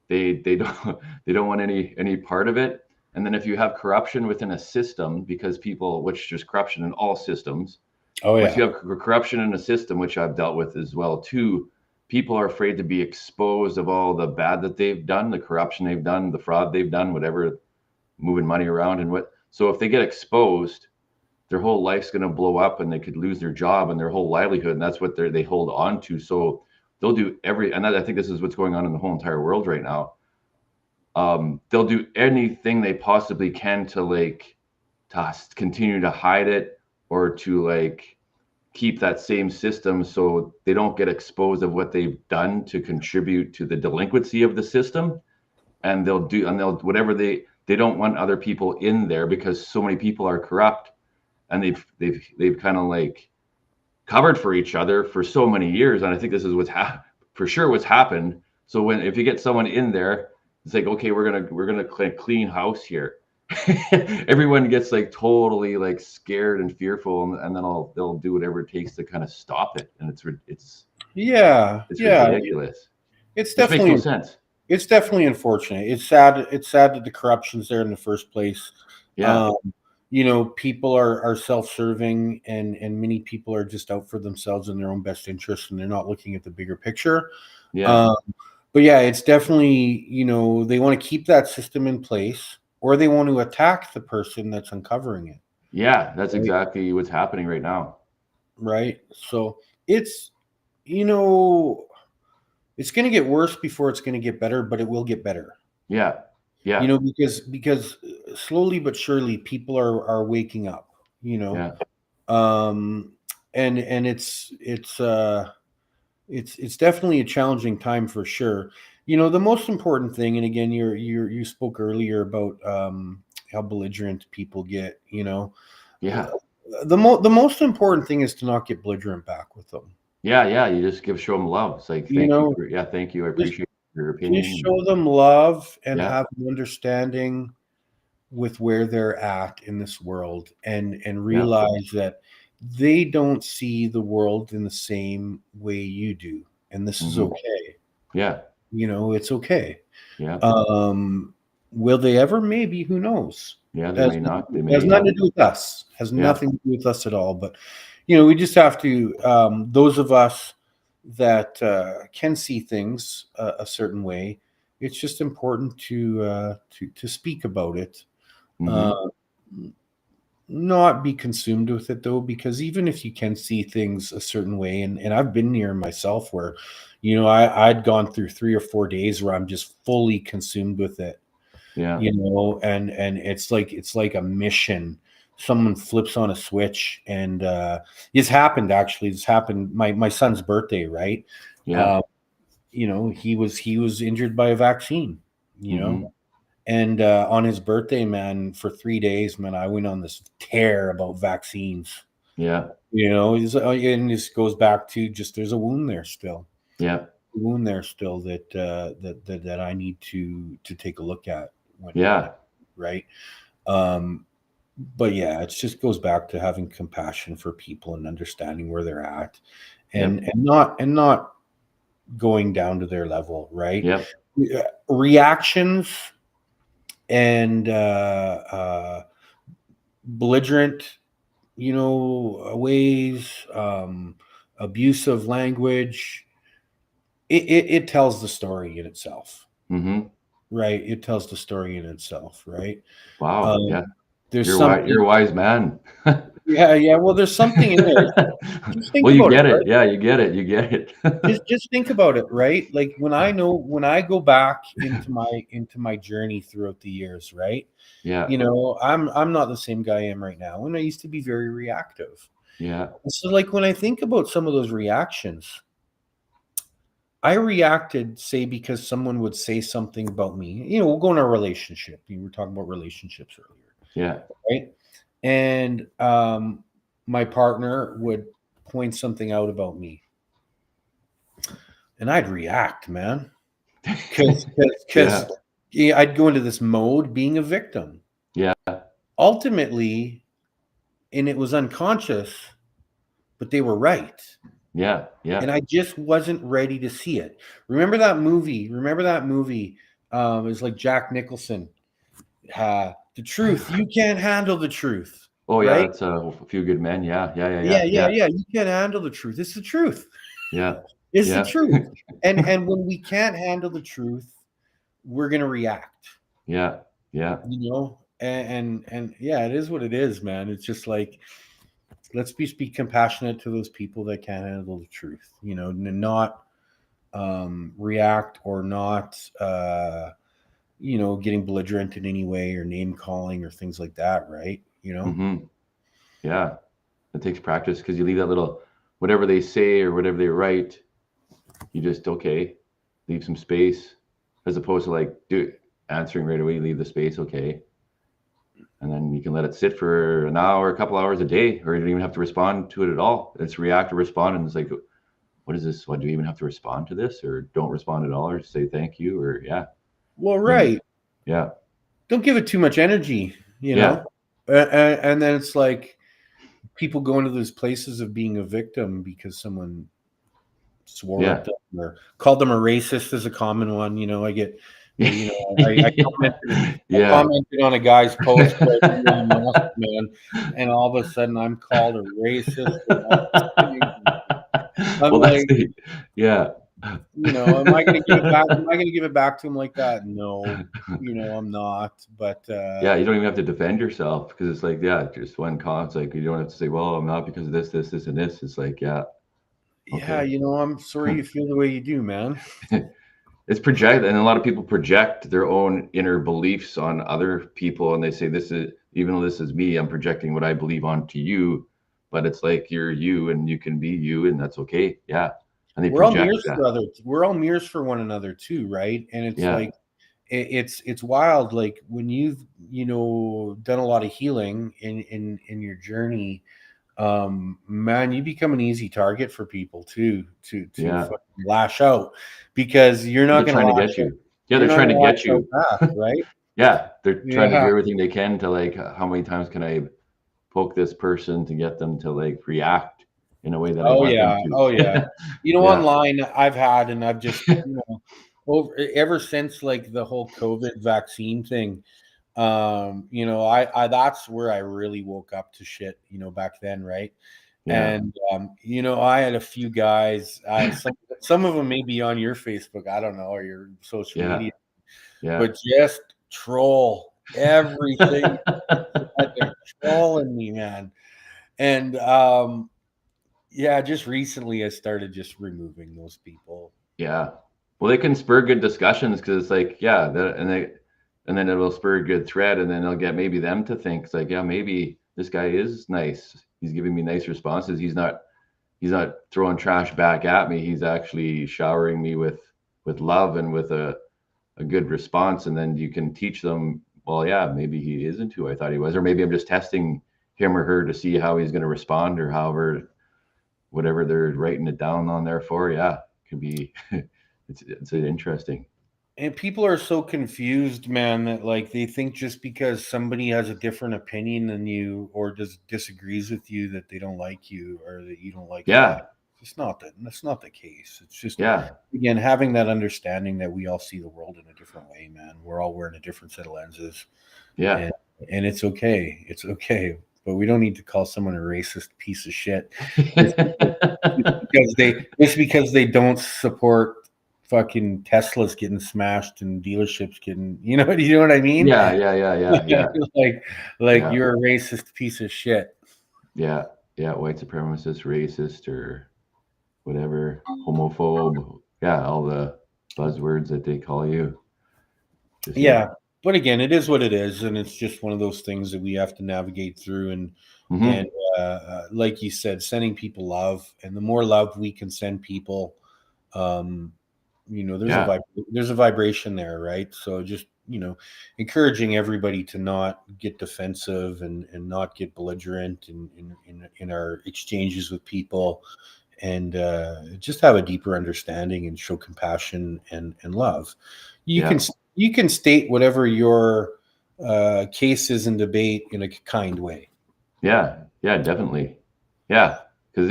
they don't want any part of it. And then if you have corruption within a system, because which there's corruption in all systems. Oh yeah. If you have corruption in a system, which I've dealt with as well too, people are afraid to be exposed of all the bad that they've done, the corruption they've done, the fraud they've done, whatever, moving money around and what. So if they get exposed, their whole life's going to blow up and they could lose their job and their whole livelihood. And that's what they hold on to. So they'll do I think this is what's going on in the whole entire world right now. They'll do anything they possibly can to continue to hide it, or to keep that same system so they don't get exposed of what they've done to contribute to the delinquency of the system. And they'll whatever they don't want other people in there, because so many people are corrupt, and they've kind of covered for each other for so many years. And I think this is what's happened. So if you get someone in there, it's like, okay, we're gonna clean house here. Everyone gets totally scared and fearful, and then they'll do whatever it takes to kind of stop it. And it's ridiculous. It's definitely makes no sense. It's definitely unfortunate. It's sad that the corruption's there in the first place. Yeah. People are self-serving, and many people are just out for themselves and their own best interest, and they're not looking at the bigger picture. Yeah. But yeah, it's definitely, they want to keep that system in place, or they want to attack the person that's uncovering it. Yeah, that's exactly what's happening right now. Right. So it's it's going to get worse before it's going to get better, but it will get better. Yeah. Yeah. Because slowly but surely people are waking up, Yeah. And it's definitely a challenging time for sure. The most important thing, and again, you spoke earlier about how belligerent people get, Yeah. The most important thing is to not get belligerent back with them. Yeah. You just show them love. It's like, thank you. I appreciate your opinion. Just show them love and have an understanding with where they're at in this world, and realize that they don't see the world in the same way you do, and this is okay. Yeah. It's okay. Yeah. Will they ever? Maybe. Who knows? Yeah, they may not. Has nothing to do with us. Has nothing to do with us at all. But we just have to. Those of us that can see things a certain way, it's just important to speak about it. not be consumed with it though, because even if you can see things a certain way, and I've been near myself where, I'd gone through 3 or 4 days where I'm just fully consumed with it, Yeah. and it's like a mission. Someone flips on a switch, and it's happened my son's birthday, right? Yeah. uh, he was injured by a vaccine, Mm-hmm. and on his birthday, man, for 3 days, man, I went on this tear about vaccines. Yeah. And this goes back to just there's a wound there still, Yeah. that I need to take a look at when Yeah. right. But yeah, it just goes back to having compassion for people and understanding where they're at, and Yep. not going down to their level, right? Yep. Reactions and belligerent, ways, abusive language. It tells the story in itself, Mm-hmm. right? It tells the story in itself, right? Wow. Um, Yeah. there's You're something, a wise man. yeah, yeah. Well, there's something in there. Just think Well, you about it, get it. right? Yeah, you get it. You get it. Just think about it, right? Like when I go back into my journey throughout the years, right? Yeah. I'm not the same guy I am right now, and I used to be very reactive. Yeah. So, like, when I think about some of those reactions, I reacted, say, because someone would say something about me. We'll go in a relationship. We were talking about relationships earlier, Yeah. right? And my partner would point something out about me, and I'd react, man, because Yeah. I'd go into this mode being a victim. Yeah. Ultimately, and it was unconscious, but they were right. Yeah. Yeah. And I just wasn't ready to see it. Remember that movie? It was like Jack Nicholson. The truth. You can't handle the truth, Oh yeah, right? that's a few good men. Yeah. Yeah. Yeah. Yeah, Yeah. yeah, Yeah. yeah. You can't handle the truth. It's the truth. Yeah. It's the Yeah. truth. And when we can't handle the truth, we're gonna react. Yeah. Yeah. And yeah, it is what it is, man. It's just like, let's be compassionate to those people that can't handle the truth, and not react, or not getting belligerent in any way, or name calling, or things like that, right? Mm-hmm. Yeah. It takes practice because you leave that little whatever they say or whatever they write, you just leave some space as opposed to like answering right away, leave the space, okay. And then you can let it sit for an hour, a couple hours a day, or you don't even have to respond to it at all. It's react or respond, and it's like, what is this? What do you even have to respond to this, or don't respond at all, or say thank you, or yeah, Well, and right. yeah, Don't give it too much energy, yeah, and then it's like people go into those places of being a victim because someone swore at yeah, them or called them a racist is a common one. I get, I yeah. commented on a guy's post about Elon Musk, man, and all of a sudden I'm called a racist. I'm Well, that's like, the yeah, am I going to give it back? Am I going to give it back to him like that? No, I'm not. But yeah. You don't even have to defend yourself because it's like, yeah, just one comment. It's like you don't have to say, well, I'm not because of this, and this. It's like, yeah, yeah, okay. I'm sorry you feel the way you do, man. It's project, and a lot of people project their own inner beliefs on other people, and they say, this is, even though this is me, I'm projecting what I believe onto you, but it's like you're you and you can be you, and that's okay. Yeah. And they We're all project mirrors that. for others. We're all mirrors for one another too, right? And it's Yeah. like it's wild. Like when you've done a lot of healing in your journey, man, you become an easy target for people to Yeah. fucking lash out, because you're not They're going to trying to lash get out. you. Yeah, You're they're not trying going to to lash get out you. back, right? Yeah, they're trying to do Yeah. everything they can to like, how many times can I poke this person to get them to like react in a way that I Oh want them yeah. Oh yeah. to. Yeah. Online I've just ever since like the whole COVID vaccine thing. I that's where I really woke up to shit, back then, right? Yeah. And I had a few guys, some of them may be on your Facebook, I don't know, or your social Yeah. media, Yeah. but just troll Everything they're trolling me, man. And yeah, just recently I started just removing those people. Yeah. Well, they can spur good discussions because it's like, yeah, and then it will spur a good thread, and then it'll get maybe them to think it's like, yeah, maybe this guy is nice. He's giving me nice responses. He's not throwing trash back at me. He's actually showering me with love and with a good response. And then you can teach them, well, yeah, maybe he isn't who I thought he was, or maybe I'm just testing him or her to see how he's going to respond, or however, whatever they're writing it down on there for. Yeah, it could be. It's interesting. And people are so confused, man, that like they think just because somebody has a different opinion than you or disagrees with you that they don't like you or that you don't like them. Yeah. It's not that. That's not the case. It's just, Yeah. again, having that understanding that we all see the world in a different way, man. We're all wearing a different set of lenses. Yeah. And it's okay. It's okay. But we don't need to call someone a racist piece of shit just because they don't support fucking Tesla's getting smashed and dealerships getting, you know what I mean? Yeah. like Yeah. you're a racist piece of shit. Yeah. Yeah. White supremacist, racist, or whatever, homophobe. Yeah. All the buzzwords that they call you. Just, Yeah. But again, it is what it is, and it's just one of those things that we have to navigate through. And like you said, sending people love, and the more love we can send people, there's a vibration there, right? So just encouraging everybody to not get defensive and not get belligerent in our exchanges with people, and just have a deeper understanding and show compassion and love. You can state whatever your case is in debate in a kind way. Yeah, definitely. Yeah, because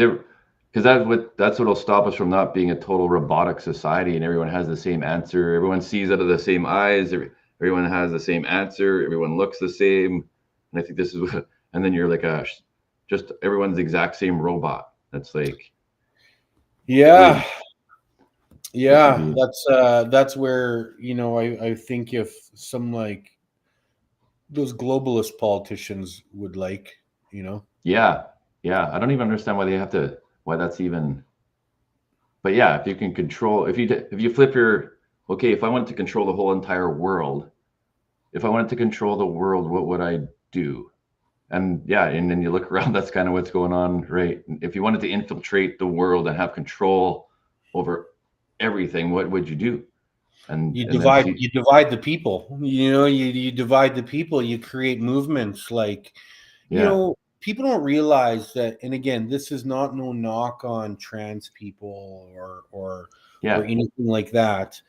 that's what'll stop us from not being a total robotic society and everyone has the same answer. Everyone sees out of the same eyes. Everyone has the same answer. Everyone looks the same. And I think this is what. And then you're like just everyone's the exact same robot. That's like. Yeah. Yeah, that's where I think if some like those globalist politicians would Yeah, I don't even understand why that's even. But yeah, if you can control, if you flip if I wanted to control the whole entire world, if I wanted to control the world, what would I do? And yeah, and then you look around, that's kind of what's going on, right? If you wanted to infiltrate the world and have control over everything, what would you do? And you then divide the people. You divide the people. You create movements like, people don't realize that. And again, this is not no knock on trans people or anything like that.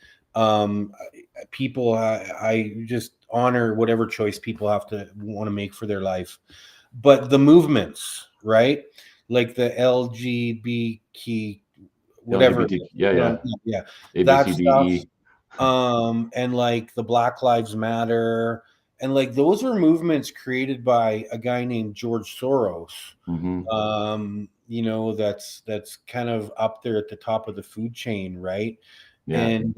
People, I just honor whatever choice people want to make for their life. But the movements, right? Like the LGBTQ, whatever. Yeah. That stuff. And like the Black Lives Matter, and like those are movements created by a guy named George Soros. That's kind of up there at the top of the food chain, right? Yeah. And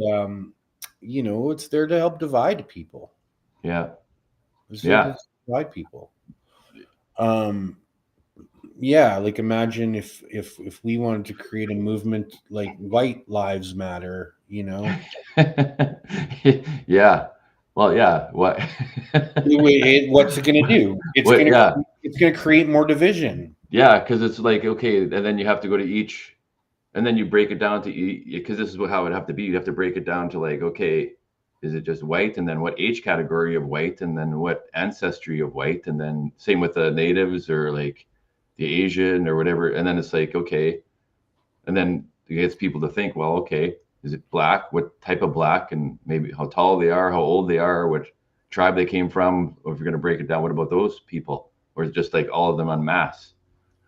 it's there to help divide people. It's divide people. Like imagine if we wanted to create a movement like White Lives Matter, Yeah. Well, yeah. What? What's it going to do? It's going to create more division. Yeah, because it's like, okay, and then you have to go to each, and then you break it down to each, because this is how it would have to be. You have to break it down to like, okay, is it just white, and then what age category of white, and then what ancestry of white, and then same with the natives or like the Asian or whatever, and then it's like, okay, and then it gets people to think, well, okay, is it black? What type of black, and maybe how tall they are, how old they are, what tribe they came from. Or if you're going to break it down, what about those people? Or is it just like all of them en masse?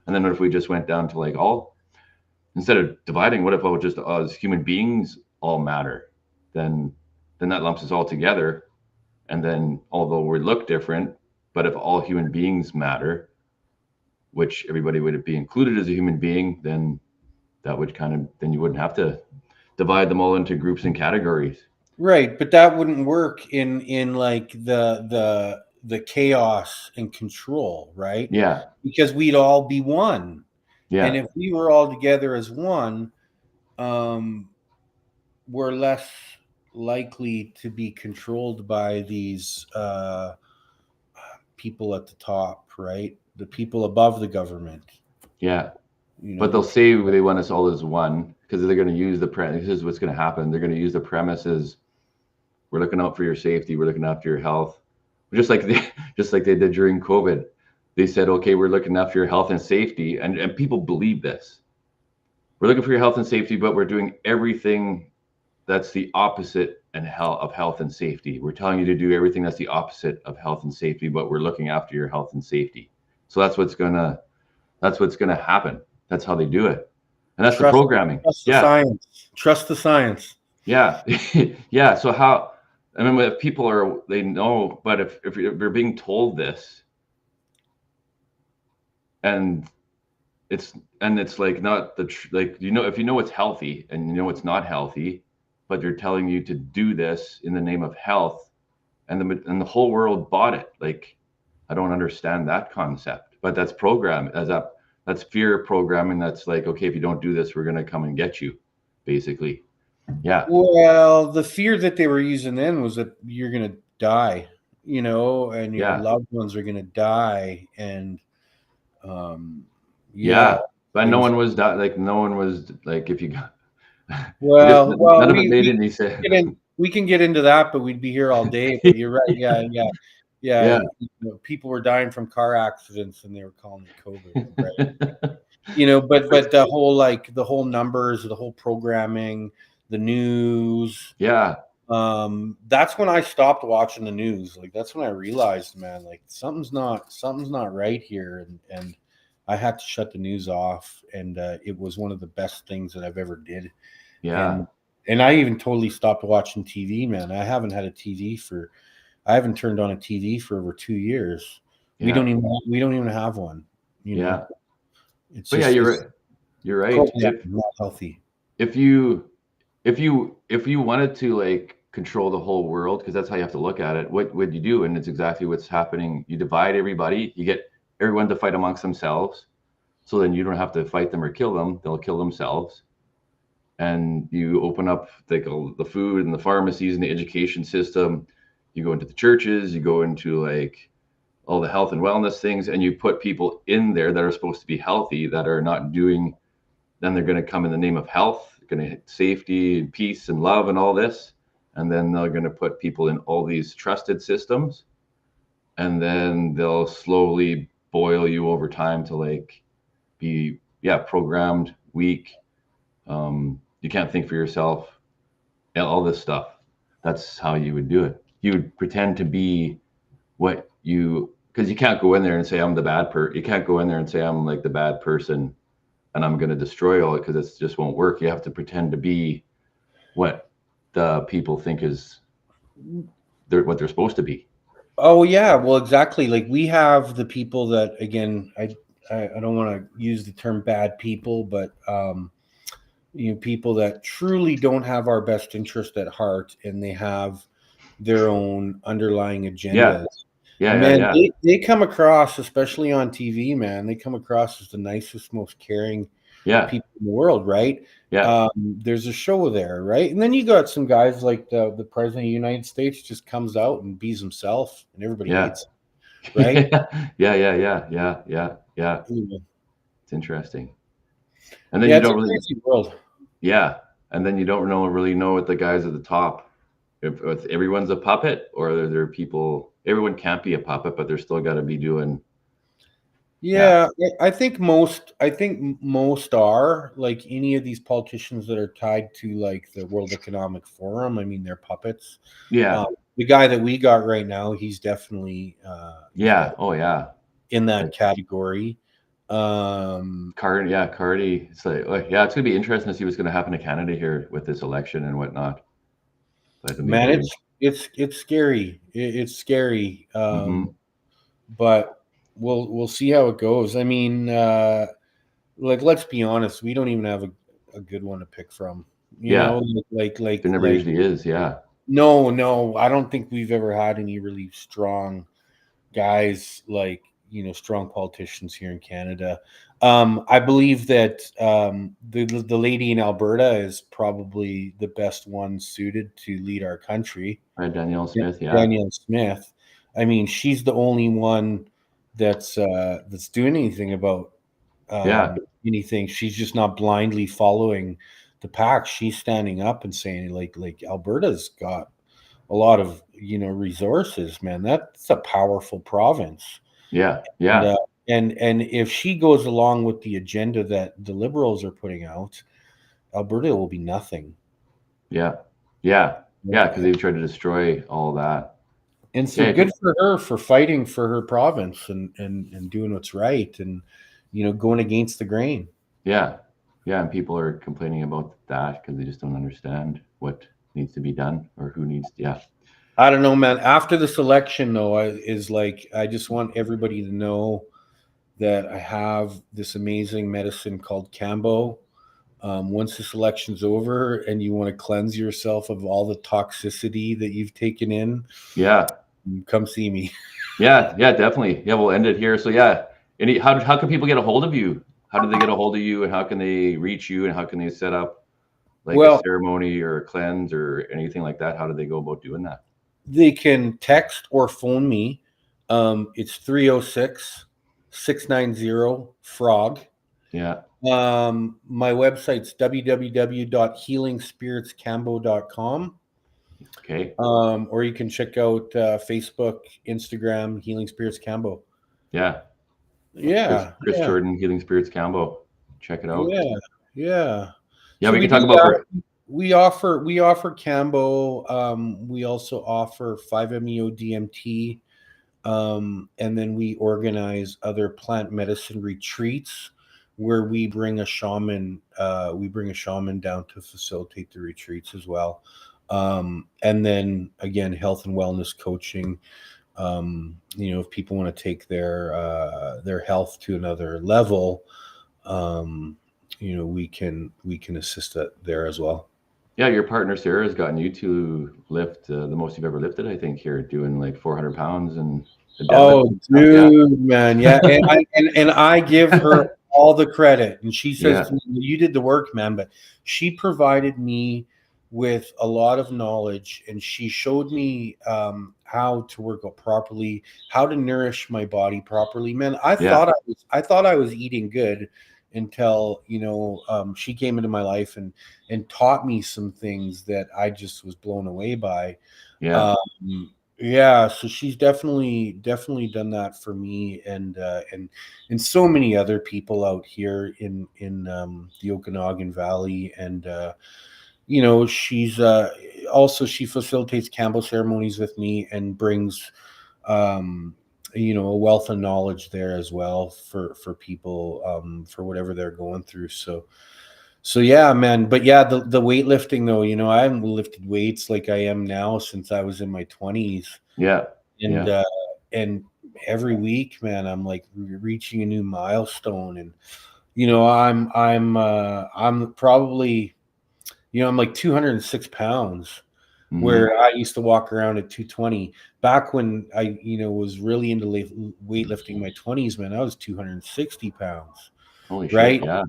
And then what if we just went down to like instead of dividing, what if just as human beings all matter? Then that lumps us all together. And then although we look different, but if all human beings matter, which everybody would be included as a human being, then that would then you wouldn't have to divide them all into groups and categories. Right, but that wouldn't work in like the chaos and control, right? Yeah. Because we'd all be one. And Yeah. if we were all together as one, um, we're less likely to be controlled by these people at the top, right? The people above the government, Yeah. you But know, they'll the people. say they want us all as one because they're going to use the premise. This is what's going to happen. They're going to use the premises. We're looking out for your safety. We're looking after your health. Just like just like they did during COVID. They said, okay, we're looking after your health and safety. And people believe this. We're looking for your health and safety, but we're doing everything that's the opposite of health and safety. We're telling you to do everything that's the opposite of health and safety, but we're looking after your health and safety. So that's what's gonna happen. That's how they do it. And that's the Trust, programming. trust the Yeah. science. Trust the science. Yeah. Yeah. So how, I mean, if people they know, but if you're being told this and it's like not like, if you know it's healthy and you know it's not healthy, but they're telling you to do this in the name of health, and the whole world bought it. Like, I don't understand that concept, but that's program as that's fear programming. That's like, okay, if you don't do this, we're gonna come and get you, basically. Yeah. Well, the fear that they were using then was that you're going to die, and your Yeah. loved ones are going to die. And um, yeah, Yeah. But no things. one was like, no one was like, if you got, it just, Well, none of it made any sense. we can get into that, but we'd be here all day. But you're right. Yeah, yeah, yeah. Yeah. People were dying from car accidents, and they were calling it COVID, right? But the whole numbers, the whole programming, the news. Yeah. That's when I stopped watching the news. Like, that's when I realized, man, like something's not right here, and I had to shut the news off. And it was one of the best things that I've ever did. Yeah. And I even totally stopped watching TV, man. I haven't turned on a TV for over 2 years. We Yeah. don't even have one. Yeah. It's But yeah, just you're it's right. You're right. programmed, not healthy. If you if you wanted to like control the whole world, because that's how you have to look at it, what would you do? And it's exactly what's happening. You divide everybody, you get everyone to fight amongst themselves, so then you don't have to fight them or kill them, they'll kill themselves. And you open up like the food and the pharmacies and the education system, you go into the churches, you go into like all the health and wellness things, and you put people in there that are supposed to be healthy that are not doing. Then they're going to come in the name of health, going to safety and peace and love and all this. And then they're going to put people in all these trusted systems. And then they'll slowly boil you over time to like be, yeah, programmed, weak. You can't think for yourself, all this stuff. That's how you would do it. You would pretend to be because you can't go in there and say, I'm the bad person. You can't go in there and say, I'm like the bad person and I'm going to destroy all it, because it just won't work. You have to pretend to be what the people think is what they're supposed to be. Oh yeah, well exactly. Like, we have the people that, again, I don't want to use the term bad people, but people that truly don't have our best interest at heart, and they have their own underlying Yeah. agendas. Yeah. And Yeah. man, Yeah. they come across, especially on TV, man, they come across as the nicest, most caring Yeah. people in the world, right? Yeah. There's a show there, right? And then you got some guys like the president of the United States just comes out and bees himself, and everybody Yeah. hates him, right? Yeah. Yeah. Yeah. Yeah. Yeah. Yeah. Yeah, It's interesting. And then yeah, you it's a don't really, crazy world. yeah. And then you don't really know what the guys at the top, if everyone's a puppet, or are there people, everyone can't be a puppet, but they're still got to be doing. Yeah, I think most are, like, any of these politicians that are tied to like the World Economic Forum. I mean, they're puppets. Yeah. The guy that we got right now, he's definitely Yeah. Oh yeah. in that category. Cardi. It's like, yeah, it's gonna be interesting to see what's gonna happen to Canada here with this election and whatnot. Man, it's scary. It's scary. Mm-hmm. But we'll see how it goes. I mean, like, let's be honest, we don't even have a good one to pick from. Yeah. Like There never usually is. Yeah. No, I don't think we've ever had any really strong guys like, strong politicians here in Canada. I believe that the lady in Alberta is probably the best one suited to lead our country. Right, Danielle Smith. Yeah. Danielle Smith. I mean, she's the only one that's doing anything about anything. She's just not blindly following the pack. She's standing up and saying, like Alberta's got a lot of resources, man. That's a powerful province. Yeah. And if she goes along with the agenda that the Liberals are putting out, Alberta will be nothing. Yeah, because they've tried to destroy all of that. And so good for her for fighting for her province and doing what's right and going against the grain. Yeah, and people are complaining about that because they just don't understand what needs to be done or who needs. Yeah, I don't know, man. After this election, though, I just want everybody to know that I have this amazing medicine called Kambo. Once this election's over and you want to cleanse yourself of all the toxicity that you've taken in, come see me. Yeah, definitely. Yeah, we'll end it here. So yeah, how can people get a hold of you? How do they get a hold of you, and how can they reach you, and how can they set up like a ceremony or a cleanse or anything like that? How do they go about doing that? They can text or phone me. It's 306-690-FROG. Yeah. My website's www.healingspiritskambo.com. Okay. Or you can check out Facebook, Instagram, Healing Spirits Kambo. Yeah. Chris Jordan, Healing Spirits Kambo. Check it out. Yeah. Yeah, so we can talk about. We offer Kambo. We also offer 5-MeO DMT, and then we organize other plant medicine retreats where we bring a shaman. We bring a shaman down to facilitate the retreats as well. And then again, health and wellness coaching. If people want to take their health to another level, we can assist there as well. Yeah, your partner Sarah has gotten you to lift the most you've ever lifted, I think, here, doing like 400 pounds and. Man, yeah, and I give her all the credit, and she says to me, "You did the work, man." But she provided me with a lot of knowledge, and she showed me how to work out properly, how to nourish my body properly. Man, I thought I was eating good until she came into my life and taught me some things that I just was blown away by. So she's definitely done that for me and so many other people out here in the Okanagan Valley. And she's also, she facilitates Kambo ceremonies with me and brings a wealth of knowledge there as well for people for whatever they're going through. So yeah, man. But yeah, the weightlifting though, I haven't lifted weights like I am now since I was in my 20s. Yeah. And every week, man, I'm like reaching a new milestone. And I'm probably, I'm like 206 pounds, where I used to walk around at 220. Back when I, was really into weightlifting in my 20s, man, I was 260 pounds. Holy shit, yeah.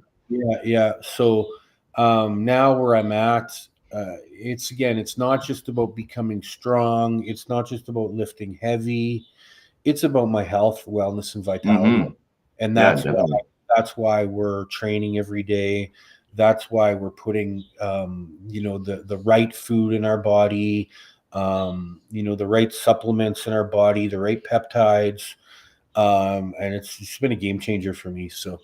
Yeah. So now where I'm at, it's not just about becoming strong. It's not just about lifting heavy. It's about my health, wellness, and vitality. And that's why we're training every day. That's why we're putting, the right food in our body, the right supplements in our body, the right peptides. And it's been a game changer for me. So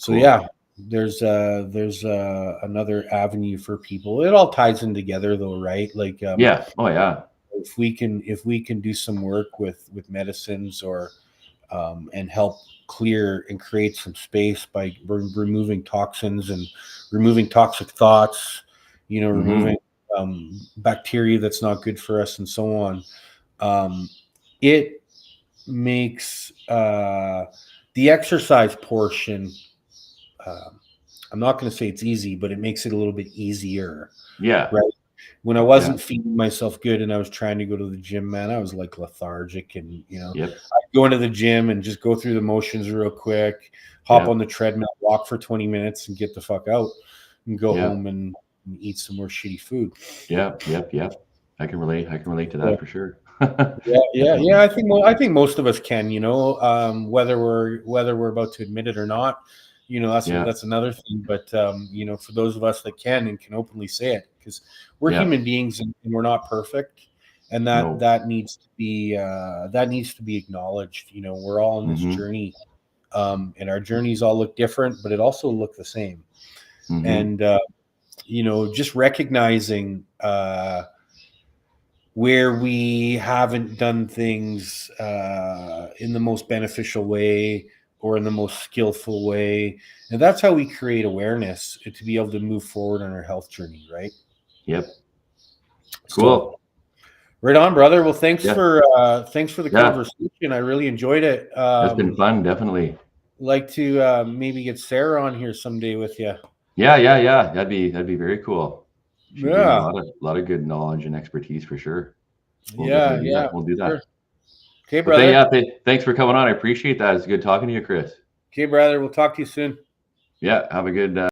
cool. Yeah. There's another avenue for people. It all ties in together though, right? Like if we can do some work with medicines or and help clear and create some space by removing toxins and removing toxic thoughts, removing bacteria that's not good for us and so on, it makes the exercise portion, I'm not going to say it's easy, but it makes it a little bit easier. Yeah. Right. when I wasn't feeding myself good and I was trying to go to the gym, man, I was like lethargic, and I'd go into the gym and just go through the motions real quick, hop on the treadmill, walk for 20 minutes and get the fuck out and go home and eat some more shitty food. Yep. I can relate to that for sure. Yeah. I think most of us can, whether we're about to admit it or not, that's another thing. But for those of us that can and can openly say it, because we're human beings and we're not perfect, and that needs to be acknowledged. We're all on this journey, and our journeys all look different, but it also look the same. And just recognizing where we haven't done things in the most beneficial way or in the most skillful way. And that's how we create awareness to be able to move forward on our health journey, right? Yep. Cool. So, right on, brother. Well, thanks for the conversation. I really enjoyed it. It's been fun, definitely. Like to maybe get Sarah on here someday with you. Yeah. That'd be very cool. She'd a lot of good knowledge and expertise for sure. We'll do that. Sure. Okay, brother. Thanks for coming on. I appreciate that. It's good talking to you, Chris. Okay, brother. We'll talk to you soon. Yeah. Have a good